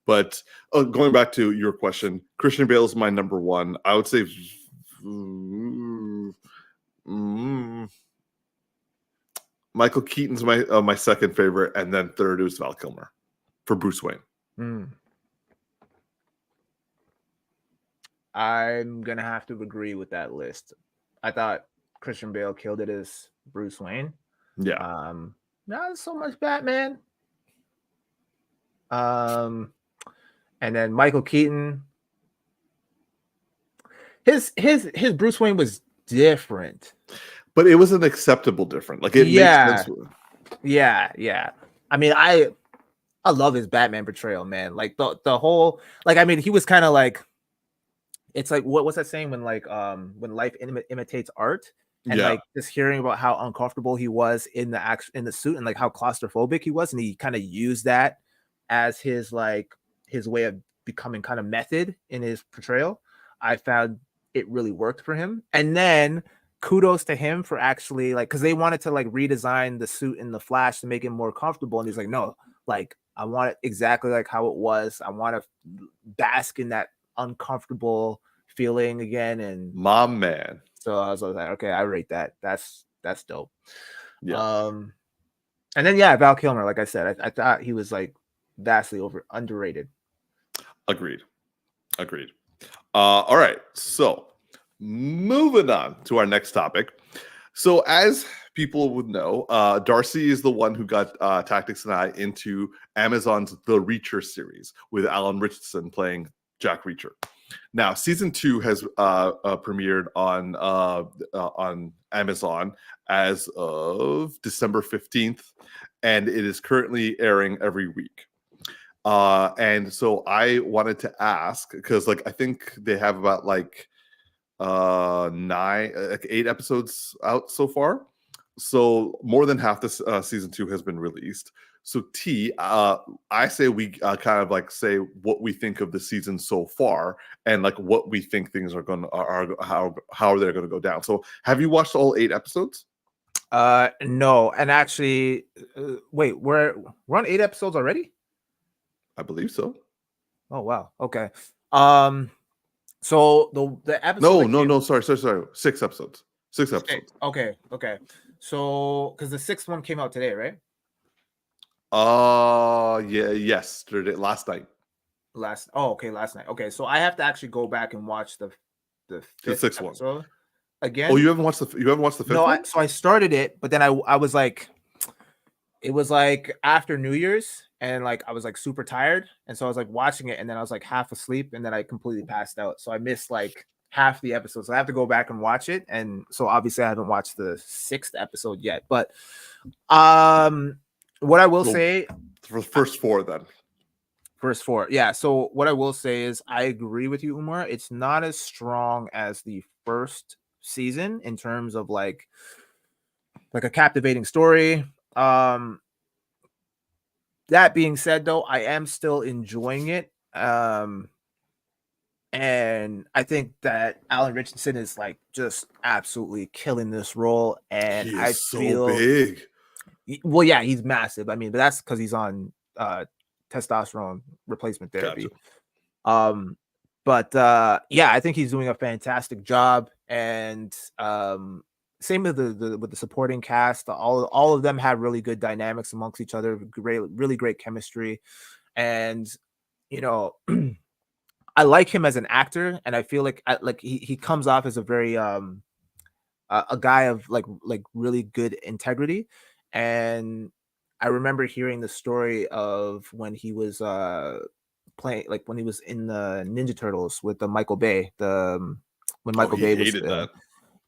But going back to your question, Christian Bale is my number one. I would say Michael Keaton's my second favorite, and then third is Val Kilmer for Bruce Wayne. I'm gonna have to agree with that list. I thought Christian Bale killed it as Bruce Wayne. Yeah. Not so much Batman. And then Michael Keaton. His Bruce Wayne was different. But it was an acceptable different. Like it makes sense. Yeah. I mean, I love his Batman portrayal, man. Like the whole, like, I mean, he was kind of like, it's like what's that saying when life imitates art, and like just hearing about how uncomfortable he was in the suit and like how claustrophobic he was, and he kind of used that as his way of becoming kind of method in his portrayal. I found it really worked for him, and then kudos to him for actually because they wanted to redesign the suit in the Flash to make it more comfortable, and he's like, no, I want it exactly like how it was. I want to bask in that uncomfortable feeling again. And my man. So I was like, okay, I rate that. That's dope. Yeah. And then Val Kilmer, like I said, I thought he was vastly underrated. Agreed. All right. So moving on to our next topic. So as people would know, Darcy is the one who got Tactix and I into Amazon's The Reacher series with Alan Richardson playing Jack Reacher. Now, season 2 has premiered on Amazon as of December 15th, and it is currently airing every week. And so I wanted to ask, because I think they have about 8 episodes out so far. So more than half this season 2 has been released. So T, I say we kind of say what we think of the season so far, and what we think things are how they're going to go down. So have you watched all 8 episodes? No, and actually, wait, we're on 8 episodes already? I believe so. Oh wow. Okay. So the episode. No. Sorry. 6 episodes. 6 episodes. Okay. So because the 6th one came out today, right? Yesterday, last night. Last night. Okay, so I have to actually go back and watch the 6th one again. Oh, you haven't watched the 5th one? So I started it, but then I was it was after New Year's, and I was super tired, and so I was watching it, and then I was half asleep, and then I completely passed out. So I missed half the episodes. So I have to go back and watch it, and so obviously I haven't watched the 6th episode yet. But what I will say for the first 4 then. First 4, yeah. So what I will say is I agree with you, Umar. It's not as strong as the first season in terms of a captivating story. That being said, though, I am still enjoying it. And I think that Alan Richardson is just absolutely killing this role. And he is I so feel big. Well, yeah, he's massive. I mean, but that's because he's on testosterone replacement therapy. Gotcha. But yeah, I think he's doing a fantastic job, and same with the supporting cast. All of them have really good dynamics amongst each other, really great chemistry, and you know, I like him as an actor, and I feel like he comes off as a very a guy of like really good integrity. And I remember hearing the story of when he was playing, like when he was in the Ninja Turtles with the Michael Bay, when Oh, Michael he Bay was hated that.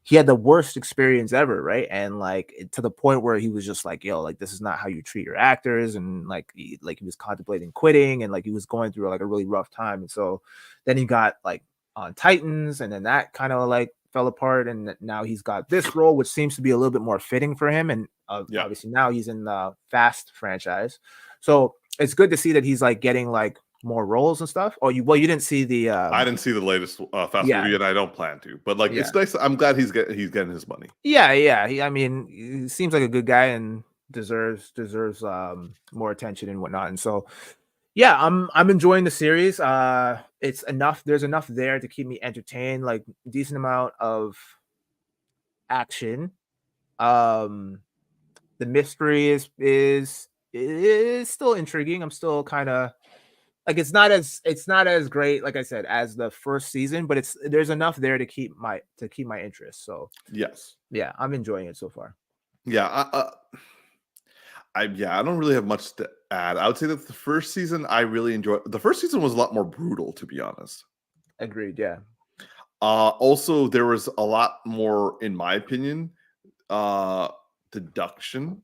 he had the worst experience ever, right? And like to the point where he was just like, yo, like this is not how you treat your actors, and like he was contemplating quitting, and like he was going through like a really rough time. And so then he got like on Titans, and then that kind of like fell apart, and now he's got this role which seems to be a little bit more fitting for him. And Yeah. obviously now he's in the Fast franchise, so it's good to see that he's like getting like more roles and stuff. Oh, you didn't see the I didn't see the latest Fast yeah, movie, and I don't plan to. But like, yeah, it's nice. I'm glad he's getting his money. yeah. I mean, he seems like a good guy and deserves more attention and whatnot. And so yeah, I'm enjoying the series. It's enough. There's enough there to keep me entertained. Like decent amount of action. Um, the mystery is still intriguing. I'm still kind of like it's not as great, like I said, as the first season, but there's enough there to keep my interest. So Yes. yeah, I'm enjoying it so far. Yeah. I don't really have much to add. I would say that the first season I really enjoyed. The first season was a lot more brutal, to be honest. Agreed. Yeah. Also, there was a lot more, in my opinion, uh, deduction.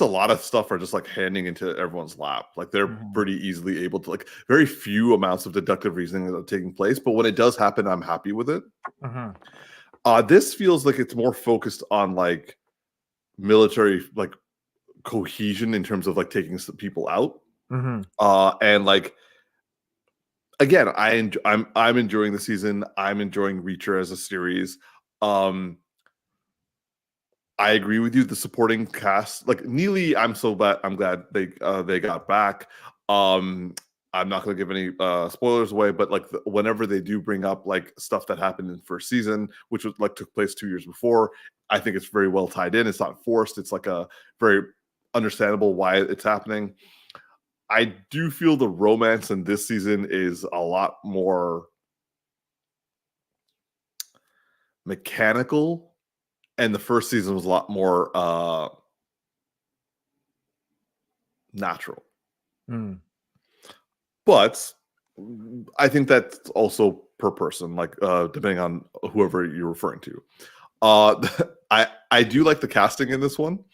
A lot of stuff are just like handing into everyone's lap. Like they're Mhm. pretty easily able to, like, very few amounts of deductive reasoning that are taking place. But when it does happen, I'm happy with it. Mhm. This feels like it's more focused on like military like cohesion in terms of like taking some people out. Mhm. And like again, I'm enjoying the season. I'm enjoying Reacher as a series. Um, I agree with you. The supporting cast, like Neely, I'm glad they got back. Um, I'm not going to give any spoilers away, but like whenever they do bring up like stuff that happened in the first season, which was like took place 2 years before, I think it's very well tied in. It's not forced. It's like a very understandable why it's happening. I do feel the romance in this season is a lot more mechanical, and the first season was a lot more natural. Mm. But I think that's also per person, like depending on whoever you're referring to. I do like the casting in this one.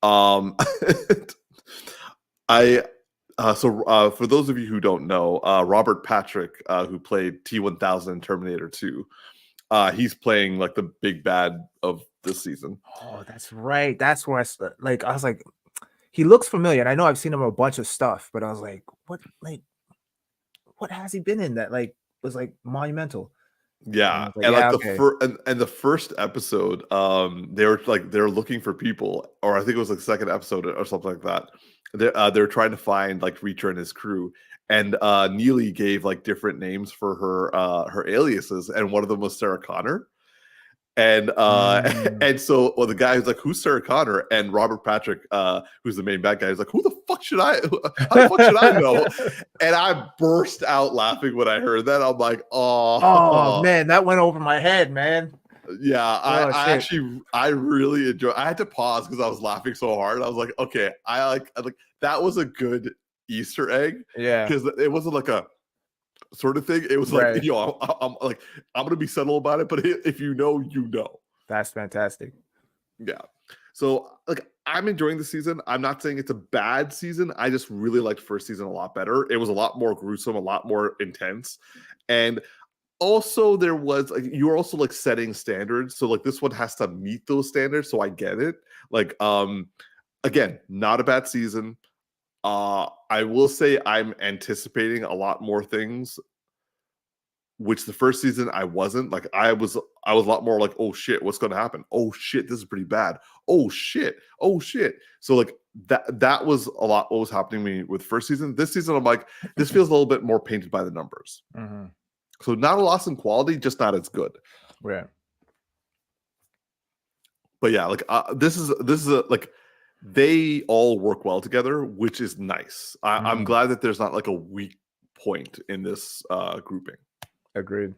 Um, I for those of you who don't know, Robert Patrick, who played T-1000 in Terminator 2, he's playing like the big bad of this season. Oh, that's right. That's where like I was like, he looks familiar, and I know I've seen him in a bunch of stuff, but I was like, what has he been in that like was like monumental? And I Yeah, was like, and like yeah, the okay. first and the first episode, they were looking for people, or I think it was like the second episode or something like that. They're trying to find like Reacher and his crew, and Neely gave like different names for her aliases, and one of them was Sarah Connor. And Mm. and so the guy who's like, who's Sarah Connor? And Robert Patrick, who's the main bad guy, is like, who the fuck should I how the fuck should I know? And I burst out laughing when I heard that. I'm like, Oh oh man, that went over my head, man. yeah, Oh I shit. actually I really enjoy. I had to pause because I was laughing so hard. I was like, okay, I like that was a good Easter egg Yeah, because it wasn't like a sort of thing. It was like, right. I'm like, I'm gonna be subtle about it, but if you know, you know. That's fantastic. Yeah. So like I'm enjoying the season. I'm not saying it's a bad season. I just really liked first season a lot better. It was a lot more gruesome, a lot more intense. And also there was like you were also like setting standards. So like this one has to meet those standards. So I get it. Like again, not a bad season. I will say I'm anticipating a lot more things, which the first season I wasn't. Like I was a lot more like, oh shit, what's gonna happen? Oh shit, this is pretty bad. Oh shit, oh shit. So like that was a lot what was happening to me with first season. This season, I'm like, this feels a little bit more painted by the numbers. Mm-hmm. So not a loss in quality, just not as good. Right. But yeah, like this is like they all work well together, which is nice. I'm glad that there's not like a weak point in this grouping. Agreed.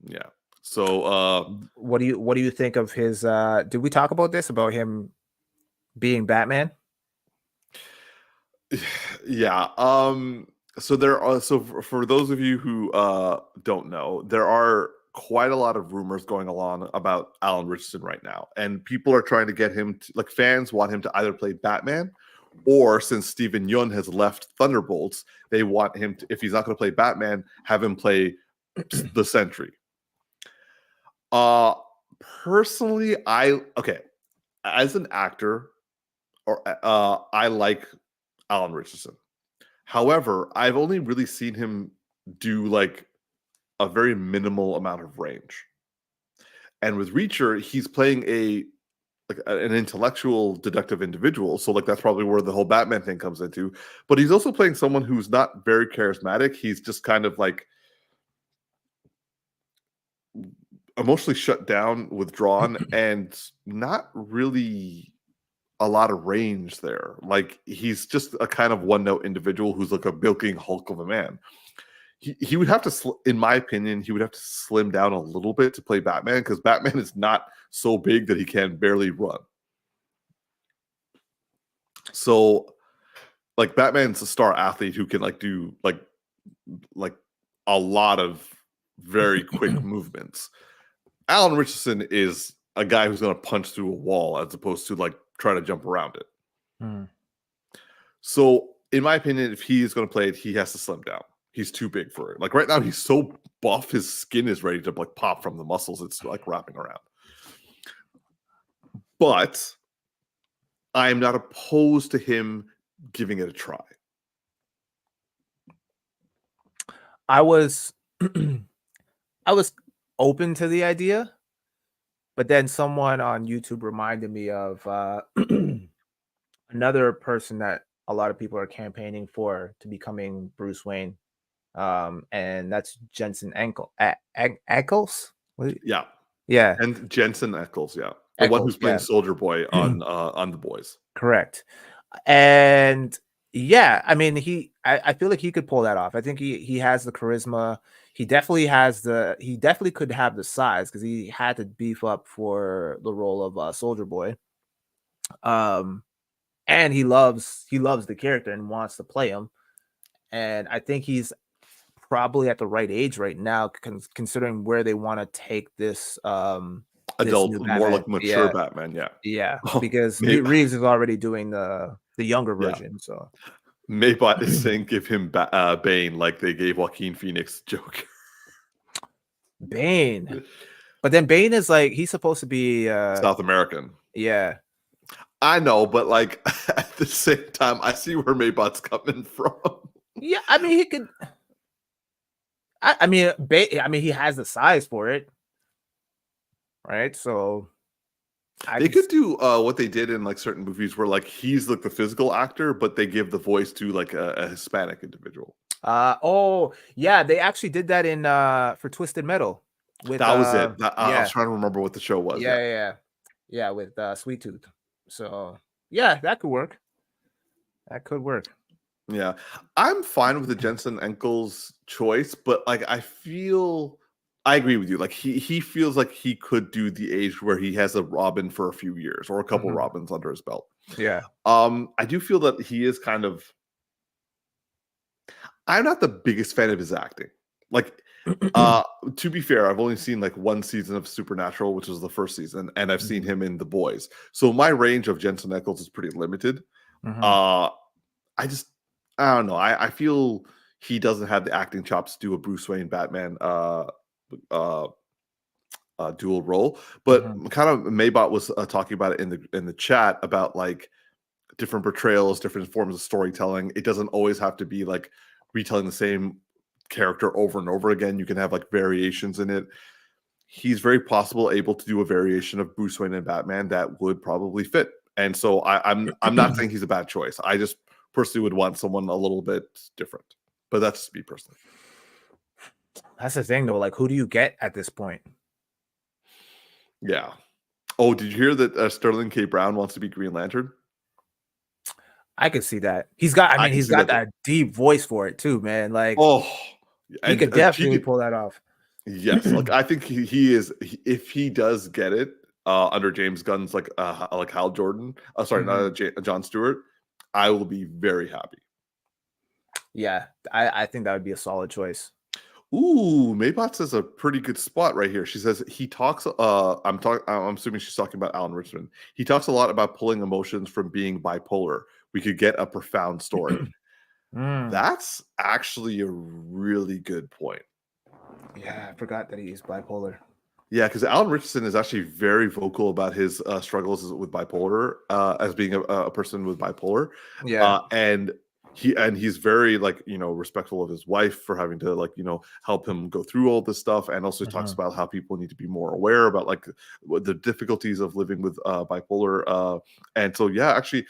Yeah. So what do you think of his did we talk about this, about him being Batman? Yeah. So there are, so for those of you who don't know, there are quite a lot of rumors going along about Alan Richardson right now, and people are trying to get him to, like, fans want him to either play Batman, or since Steven Yeun has left Thunderbolts, they want him to, if he's not going to play Batman, have him play the Sentry. Personally, as an actor, or I like Alan Richardson. However, I've only really seen him do like a very minimal amount of range. And with Reacher, he's playing an intellectual deductive individual. So like that's probably where the whole Batman thing comes into. But he's also playing someone who's not very charismatic. He's just kind of like emotionally shut down, withdrawn, and not really a lot of range there. Like he's just a kind of one-note individual who's like a bilking hulk of a man. He would have to, in my opinion, he would have to slim down a little bit to play Batman, because Batman is not so big that he can barely run. So, like, Batman's a star athlete who can like do like a lot of very quick movements. Alan Richardson is a guy who's going to punch through a wall as opposed to like try to jump around it. So, in my opinion, if he is going to play it, he has to slim down. He's too big for it. Like right now, he's so buff, his skin is ready to like pop from the muscles. It's like wrapping around. But I am not opposed to him giving it a try. I was open to the idea, but then someone on YouTube reminded me of another person that a lot of people are campaigning for to becoming Bruce Wayne. And that's Jensen Ackles. Yeah, and Jensen Ackles, the one who's playing Soldier Boy on The Boys. Correct. And yeah, I mean, I feel like he could pull that off. I think he has the charisma. He definitely could have the size, because he had to beef up for the role of Soldier Boy. And he loves the character and wants to play him. And I think he's probably at the right age right now, considering where they want to take this adult, more like mature Batman. Because Reeves is already doing the younger version. So Maybot is saying give him Bane like they gave Joaquin Phoenix Joker. Bane, but then Bane is like, he's supposed to be South American. Yeah, I know, but like at the same time, I see where Maybot's coming from. Yeah, I mean, he could. I mean, he has the size for it, right? So they could do what they did in like certain movies, where like he's like the physical actor, but they give the voice to like a Hispanic individual. Oh yeah, they actually did that in for Twisted Metal. With that was it. I was trying to remember what the show was. Yeah, with Sweet Tooth. So yeah, that could work. Yeah, I'm fine with the Jensen Ackles choice, but like I agree with you. Like he feels like he could do the age where he has a Robin for a few years, or a couple Robins under his belt. Yeah. I do feel that he is kind of. I'm not the biggest fan of his acting. Like, to be fair, I've only seen like one season of Supernatural, which was the first season, and I've seen him in The Boys. So my range of Jensen Ackles is pretty limited. I don't know. I feel he doesn't have the acting chops to do a Bruce Wayne Batman dual role. But kind of Maybot was talking about it in the chat about like different portrayals, different forms of storytelling. It doesn't always have to be like retelling the same character over and over again. You can have like variations in it. He's very possible able to do a variation of Bruce Wayne and Batman that would probably fit. And so I'm not saying he's a bad choice. I just personally would want someone a little bit different. But that's just me personally. That's the thing, though. Like, who do you get at this point? Yeah. Oh, did you hear that Sterling K. Brown wants to be Green Lantern? I could see that. He's got. I mean, can he's see got that. that deep voice for it too, man. Like, Oh, he and could definitely pull that off. Yes, like I think he is. If he does get it under James Gunn's like Hal Jordan, sorry, not John Stewart, I will be very happy. Yeah, I think that would be a solid choice. Ooh, Maybot says a pretty good spot right here. She says he talks. I'm assuming she's talking about Alan Richmond. He talks a lot about pulling emotions from being bipolar. We could get a profound story. That's actually a really good point. Yeah, I forgot that he's bipolar. Yeah, because Alan Richardson is actually very vocal about his struggles with bipolar, as being a person with bipolar. Yeah, and he's very respectful of his wife for having to help him go through all this stuff, and also talks about how people need to be more aware about the difficulties of living with bipolar. And so yeah, actually,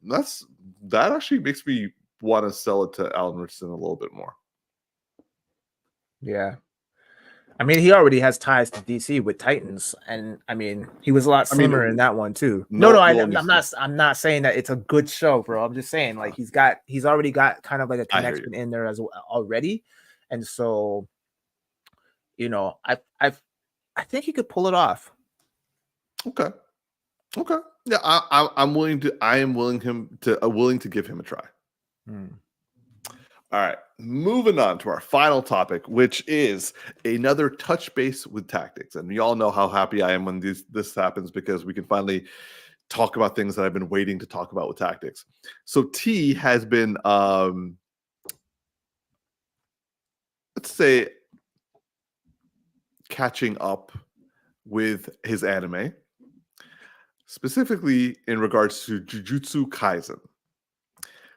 that actually makes me want to sell it to Alan Richardson a little bit more. Yeah. I mean, he already has ties to DC with Titans, and I mean, he was a lot slimmer in that one too. I'm not saying that it's a good show, bro. I'm just saying like he's already got kind of like a connection in there as well already, and so I think he could pull it off. Okay. Yeah, I am willing to give him a try. All right, moving on to our final topic, which is another touch base with Tactix. And we all know how happy I am when this happens, because we can finally talk about things that I've been waiting to talk about with Tactix. So T has been, let's say, catching up with his anime, specifically in regards to Jujutsu Kaisen.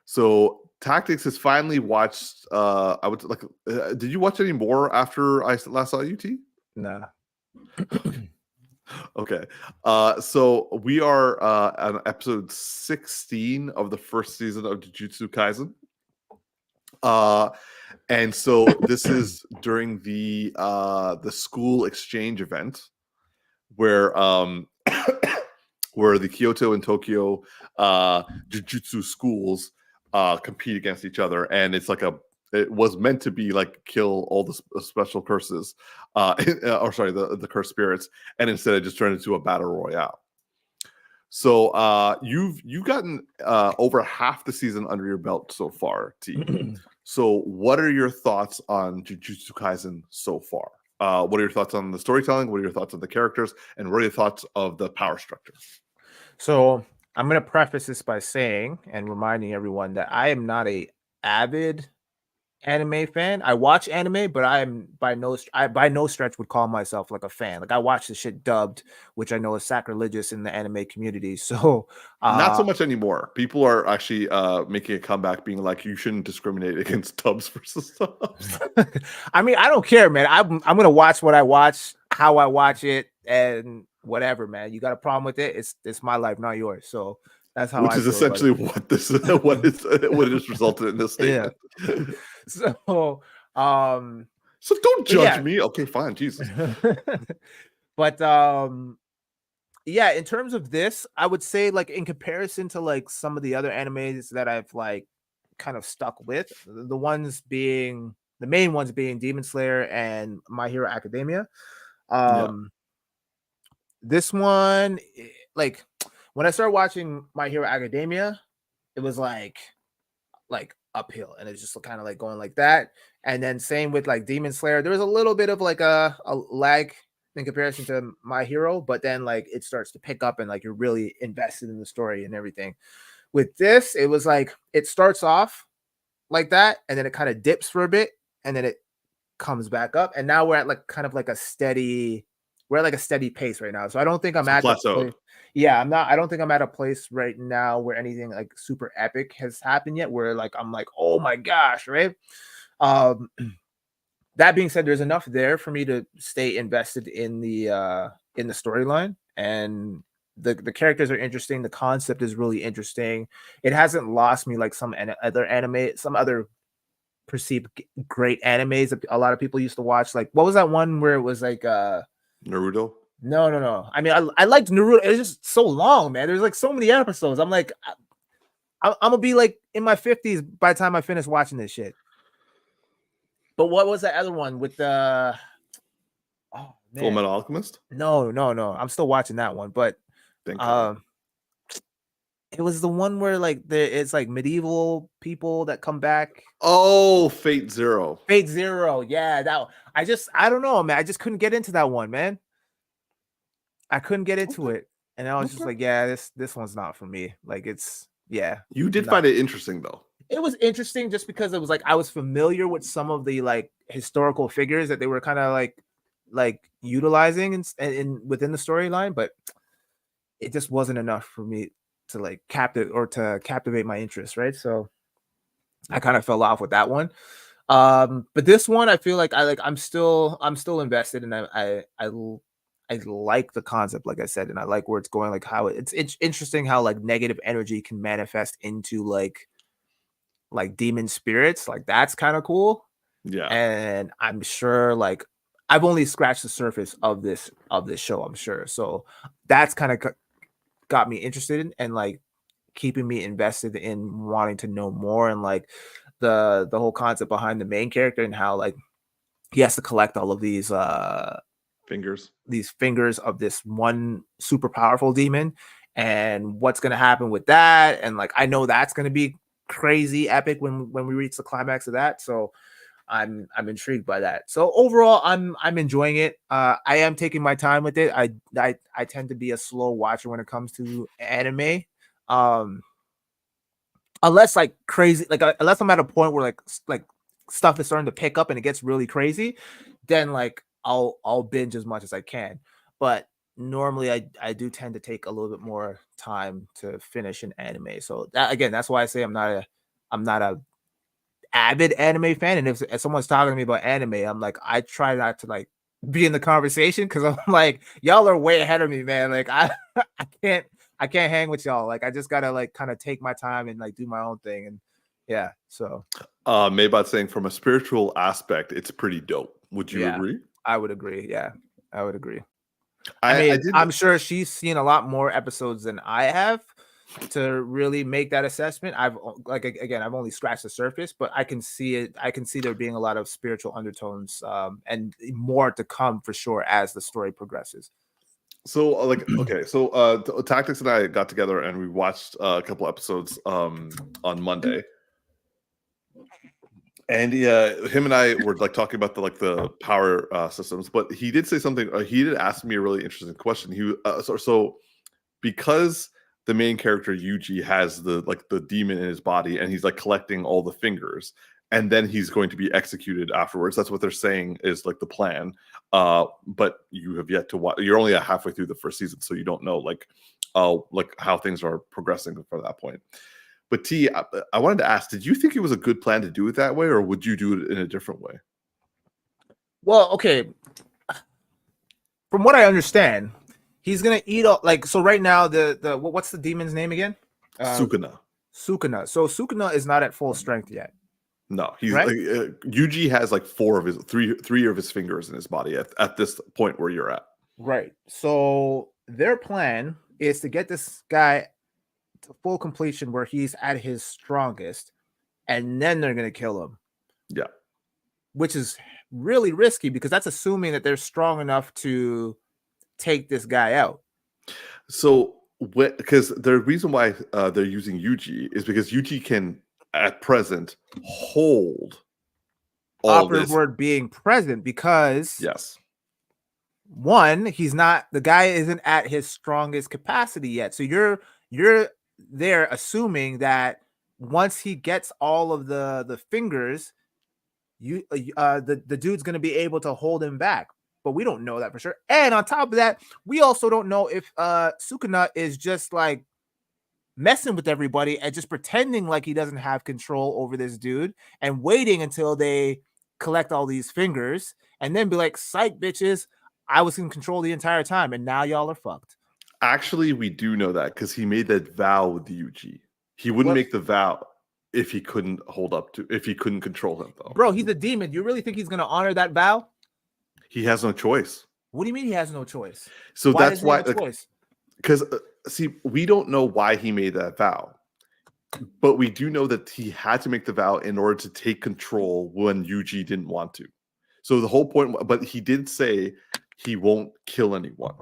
So Tactix has finally watched. Did you watch any more after I last saw you, T? Nah. Okay. So we are on episode 16 of the first season of Jujutsu Kaisen. And so this is during the school exchange event where where the Kyoto and Tokyo Jujutsu schools compete against each other, and it was meant to be like kill all the special curses, the cursed spirits, and instead it just turned into a battle royale. So you've gotten over half the season under your belt so far, T. So what are your thoughts on Jujutsu Kaisen so far? What are your thoughts on the storytelling? What are your thoughts on the characters? And what are your thoughts of the power structure? So I'm going to preface this by saying and reminding everyone that I am not a avid anime fan. I watch anime, but I am by no stretch would call myself like a fan. Like I watch the shit dubbed, which I know is sacrilegious in the anime community. So not so much anymore. People are actually making a comeback, being like, you shouldn't discriminate against dubs versus subs. I mean, I don't care, man. I'm gonna watch what I watch, how I watch it, and whatever, man. You got a problem with it? It's my life, not yours. So that's how. Which is essentially what this what is resulted in this statement. Yeah. So don't judge me. Okay, fine, Jesus. But yeah, in terms of this, I would say like in comparison to like some of the other animes that I've like kind of stuck with, the main ones being Demon Slayer and My Hero Academia. This one, like when I started watching My Hero Academia, it was like uphill, and it's just kind of like going like that. And then same with like Demon Slayer, there was a little bit of like a lag in comparison to My Hero, but then like it starts to pick up and like you're really invested in the story and everything. With this, it was like it starts off like that, and then it kind of dips for a bit, and then it comes back up, and now we're at like kind of like a steady pace right now. So I don't think I'm at plateaued. I don't think I'm at a place right now where anything like super epic has happened yet, where like I'm like, oh my gosh, right? That being said, there's enough there for me to stay invested in the storyline, and the characters are interesting. The concept is really interesting. It hasn't lost me like some other anime, some other perceived great animes that a lot of people used to watch. Like, what was that one where it was like Naruto. No. I mean, I liked Naruto. It's just so long, man. There's like so many episodes. I'm like, I'm gonna be like in my 50s by the time I finish watching this shit. But what was that other one with the Full Metal Alchemist? No. I'm still watching that one, but it was the one where like it's like medieval people that come back. Oh, Fate Zero. Fate Zero, yeah. That I don't know, man. I just couldn't get into that one, man. I couldn't get into it, and I was just like, yeah, this one's not for me. Like, it's You did find it interesting though. It was interesting just because it was like I was familiar with some of the like historical figures that they were kind of like utilizing in within the storyline, but it just wasn't enough for me to like captivate my interest, right? So I kind of fell off with that one. But this one I feel like I'm still invested, and I like the concept, like I said, and I like where it's going, like how it's interesting how like negative energy can manifest into like demon spirits. Like, that's kind of cool. Yeah. And I'm sure like I've only scratched the surface of this show, I'm sure. So that's kind of got me interested in, and like keeping me invested in wanting to know more, and like the whole concept behind the main character and how like he has to collect all of these fingers of this one super powerful demon, and what's going to happen with that. And like I know that's going to be crazy epic when we reach the climax of that. So I'm intrigued by that. So overall, I'm enjoying it. I am taking my time with it. I tend to be a slow watcher when it comes to anime. Unless like crazy, like unless I'm at a point where like stuff is starting to pick up and it gets really crazy, then like I'll binge as much as I can. But normally I do tend to take a little bit more time to finish an anime. So that's why I say I'm not a avid anime fan. And if someone's talking to me about anime, I'm like, I try not to like be in the conversation, because I'm like, y'all are way ahead of me, man. Like I can't hang with y'all. Like I just gotta like kind of take my time and like do my own thing. And yeah, so Maybot saying from a spiritual aspect, it's pretty dope. Would you agree? I would agree. Yeah, I would agree. I'm sure she's seen a lot more episodes than I have to really make that assessment. I've only scratched the surface, but I can see it. I can see there being a lot of spiritual undertones, and more to come for sure as the story progresses. So Tactix and I got together and we watched a couple episodes on Monday. And him and I were like talking about the power systems, but he did say something. He did ask me a really interesting question. He so because the main character Yuji has the demon in his body, and he's like collecting all the fingers, and then he's going to be executed afterwards. That's what they're saying is like the plan. But you have yet to watch. You're only halfway through the first season, so you don't know like how things are progressing from that point. But T, I wanted to ask, did you think it was a good plan to do it that way, or would you do it in a different way? Well, okay. From what I understand, he's gonna eat all so right now the what's the demon's name again? Sukuna. So Sukuna is not at full strength yet. No, he's right? Yuji has like three of his fingers in his body at this point where you're at. Right. So their plan is to get this guy to full completion where he's at his strongest, and then they're going to kill him. Yeah. Which is really risky, because that's assuming that they're strong enough to take this guy out. So because the reason why they're using Yuji is because Yuji can at present hold all this. Word being present, because yes, one, the guy isn't at his strongest capacity yet. So you're there assuming that once he gets all of the fingers, the dude's gonna be able to hold him back. But we don't know that for sure. And on top of that, we also don't know if Sukuna is just like messing with everybody and just pretending like he doesn't have control over this dude and waiting until they collect all these fingers and then be like, psych, bitches, I was in control the entire time and now y'all are fucked. Actually, we do know that because he made that vow with the UG. He wouldn't What? make the vow if he couldn't if he couldn't control him, though. Bro, he's a demon. You really think he's gonna honor that vow? He has no choice. What do you mean he has no choice? So Why that's does he have why, a choice? because see, we don't know why he made that vow, but we do know that he had to make the vow in order to take control when Yuji didn't want to. So the whole point, but he did say he won't kill anyone.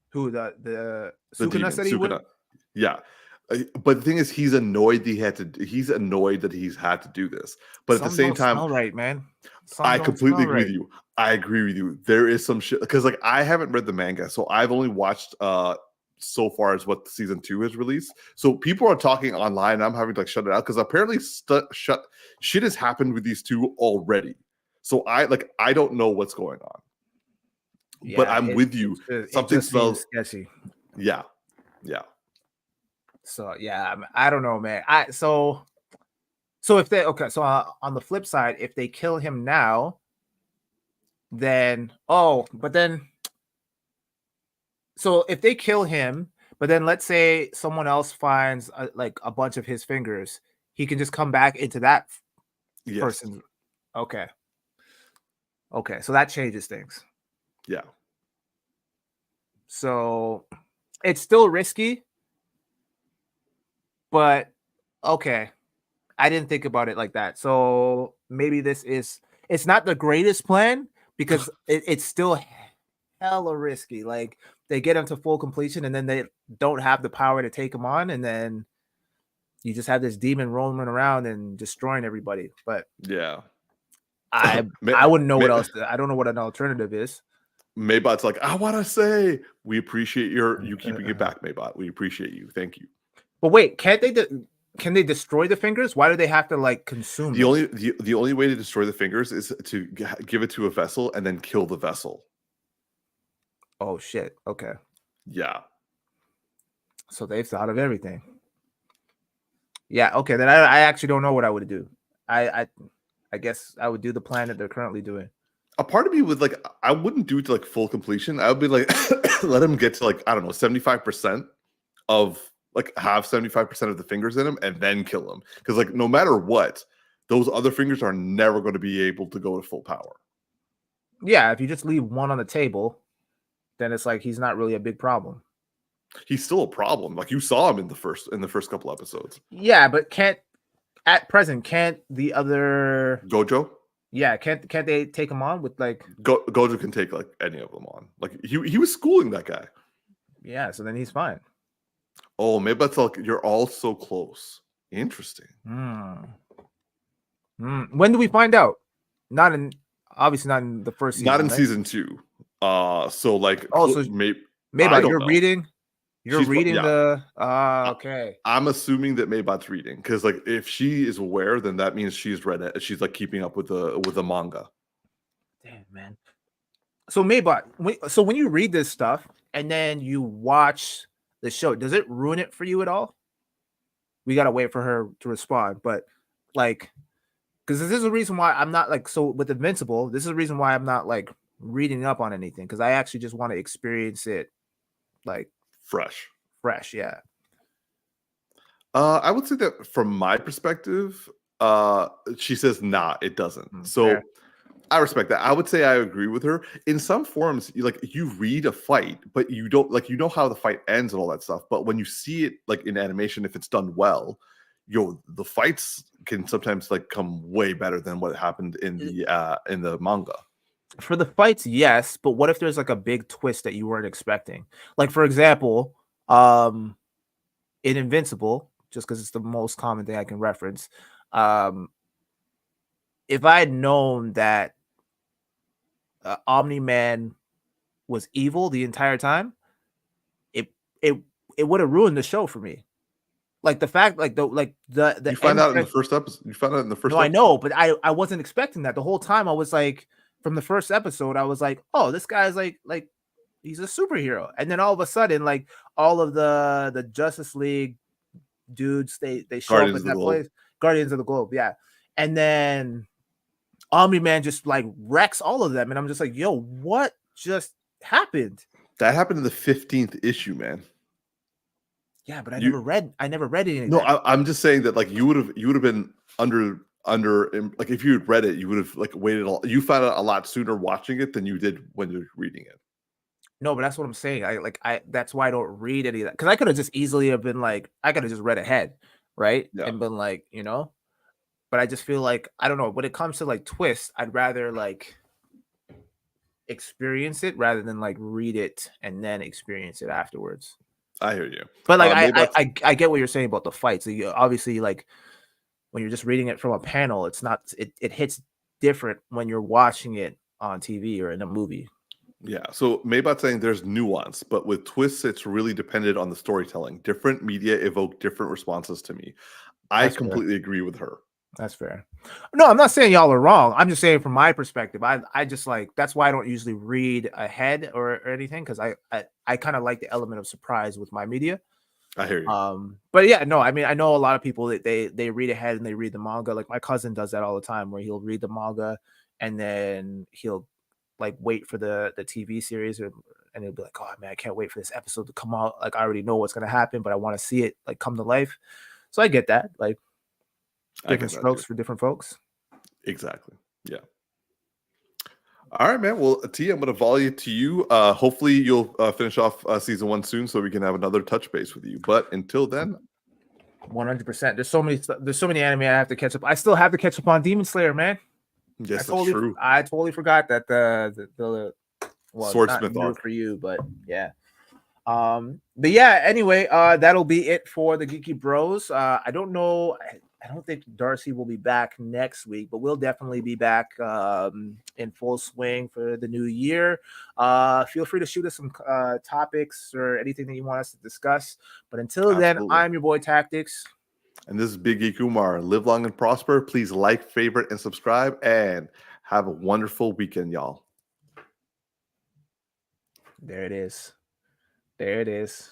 Who the The Sukuna demon, said he would? Sukuna. Yeah. But the thing is, he's annoyed that he's annoyed that he's had to do this. But at the same time, smell right, man. I completely agree with you. I agree with you. There is some shit because like I haven't read the manga, so I've only watched so far as what season 2 has released. So people are talking online, and I'm having to like shut it out because apparently shit has happened with these two already. So I don't know what's going on. Yeah, but I'm with you. Something smells sketchy. Yeah. So yeah, I don't know, man. So if they so on the flip side, if they kill him now, then so if they kill him, but then let's say someone else finds like a bunch of his fingers, he can just come back into that person. Okay, so that changes things. Yeah. So it's still risky, but okay. I didn't think about it like that. So maybe it's not the greatest plan because it's still hella risky. Like they get him to full completion and then they don't have the power to take him on, and then you just have this demon roaming around and destroying everybody. But yeah, I wouldn't know what else. I don't know what an alternative is. Maybot's like, I want to say we appreciate you keeping it back, Maybot. We appreciate you. Thank you. But wait, can't they? Can they destroy the fingers? Why do they have to like consume the only way to destroy the fingers is to give it to a vessel and then kill the vessel. Oh shit. Okay. Yeah. So they've thought of everything. Yeah, okay. Then I actually don't know what I would do. I guess I would do the plan that they're currently doing. A part of me would like I wouldn't do it to like full completion. I would be like let him get to like, I don't know, 75% of like have 75% of the fingers in him and then kill him. Because like no matter what, those other fingers are never going to be able to go to full power. Yeah, if you just leave one on the table, then it's like he's not really a big problem. He's still a problem. Like you saw him in the first couple episodes. Yeah, but can't the other Gojo? Yeah, can't they take him on with like Gojo can take like any of them on. Like he was schooling that guy. Yeah, so then he's fine. Oh, maybe that's like you're all so close. Interesting. When do we find out? Obviously not in the first season. Not in season 2. So like maybe you're reading. You're reading the okay. I'm assuming that Maybot's reading because like if she is aware, then that means she's read it. She's like keeping up with the manga. Damn, man. So Maybot, when you read this stuff and then you watch the show, does it ruin it for you at all? We gotta wait for her to respond, but like, because this is the reason why I'm not like with Invincible. This is the reason why I'm not like reading up on anything because I actually just want to experience it, like fresh. Yeah. I would say that from my perspective, she says nah, it doesn't. So. Fair. I respect that. I would say I agree with her. In some forms, you read a fight, but you don't how the fight ends and all that stuff. But when you see it like in animation, if it's done well, the fights can sometimes like come way better than what happened in the manga. For the fights, yes, but what if there's like a big twist that you weren't expecting? Like for example, in Invincible, just because it's the most common thing I can reference. If I had known that Omni-Man was evil the entire time, it would have ruined the show for me. Like the fact, like the you find out in the first episode. You found out in the first. No, episode. I know, but I wasn't expecting that. The whole time I was like, from the first episode, I was like, oh, this guy's like he's a superhero, and then all of a sudden, like all of the Justice League dudes, they show up at that place, Guardians of the Globe, yeah, and then Omni-Man just like wrecks all of them, and I'm just like, yo, what just happened? That happened in the 15th issue, man. Yeah, but I You never read any of no, that. I'm just saying that like you would have been under like if you had read it, you would have like waited. You found out a lot sooner watching it than you did when you're reading it. No, but that's what I'm saying. I that's why I don't read any of that, because I could have just easily have been like, I could have just read ahead, right? Yeah, And been like, but I just feel like, I don't know, when it comes to like twists, I'd rather like experience it rather than like read it and then experience it afterwards. I hear you. But like Maybe that's I get what you're saying about the fights. You obviously, like, when you're just reading it from a panel, it's not, it hits different when you're watching it on TV or in a movie. yeah. So Maybot's saying there's nuance, but with twists, it's really dependent on the storytelling. Different media evoke different responses to me. I That's fair. completely agree with her. That's fair. No, I'm not saying y'all are wrong. I'm just saying from my perspective, I just like, that's why I don't usually read ahead or anything, because I kind of like the element of surprise with my media. I hear you. But yeah, no, I mean, I know a lot of people that they read ahead and they read the manga. Like my cousin does that all the time, where he'll read the manga and then he'll like wait for the TV series, and he'll be like, oh man, I can't wait for this episode to come out. Like I already know what's gonna happen, but I want to see it like come to life. So I get that. Like I different get that too. strokes for different folks. Exactly. Yeah. All right, man. Well, T, I'm going to volley it to you. Hopefully, you'll finish off season 1 soon, so we can have another touch base with you. But until then, 100%. There's so many anime I have to catch up. I still have to catch up on Demon Slayer, man. yes, that's true. I totally forgot that the well, not Swordsmith new arc. for you, but yeah. But yeah, anyway, that'll be it for the Geeky Bros. I don't know. I don't think Darcy will be back next week, but we'll definitely be back in full swing for the new year. Feel free to shoot us some topics or anything that you want us to discuss. But until then, Absolutely. I'm your boy Tactix. And this is Big Geek Umar. Live long and prosper. Please like, favorite, and subscribe. And have a wonderful weekend, y'all. There it is. There it is.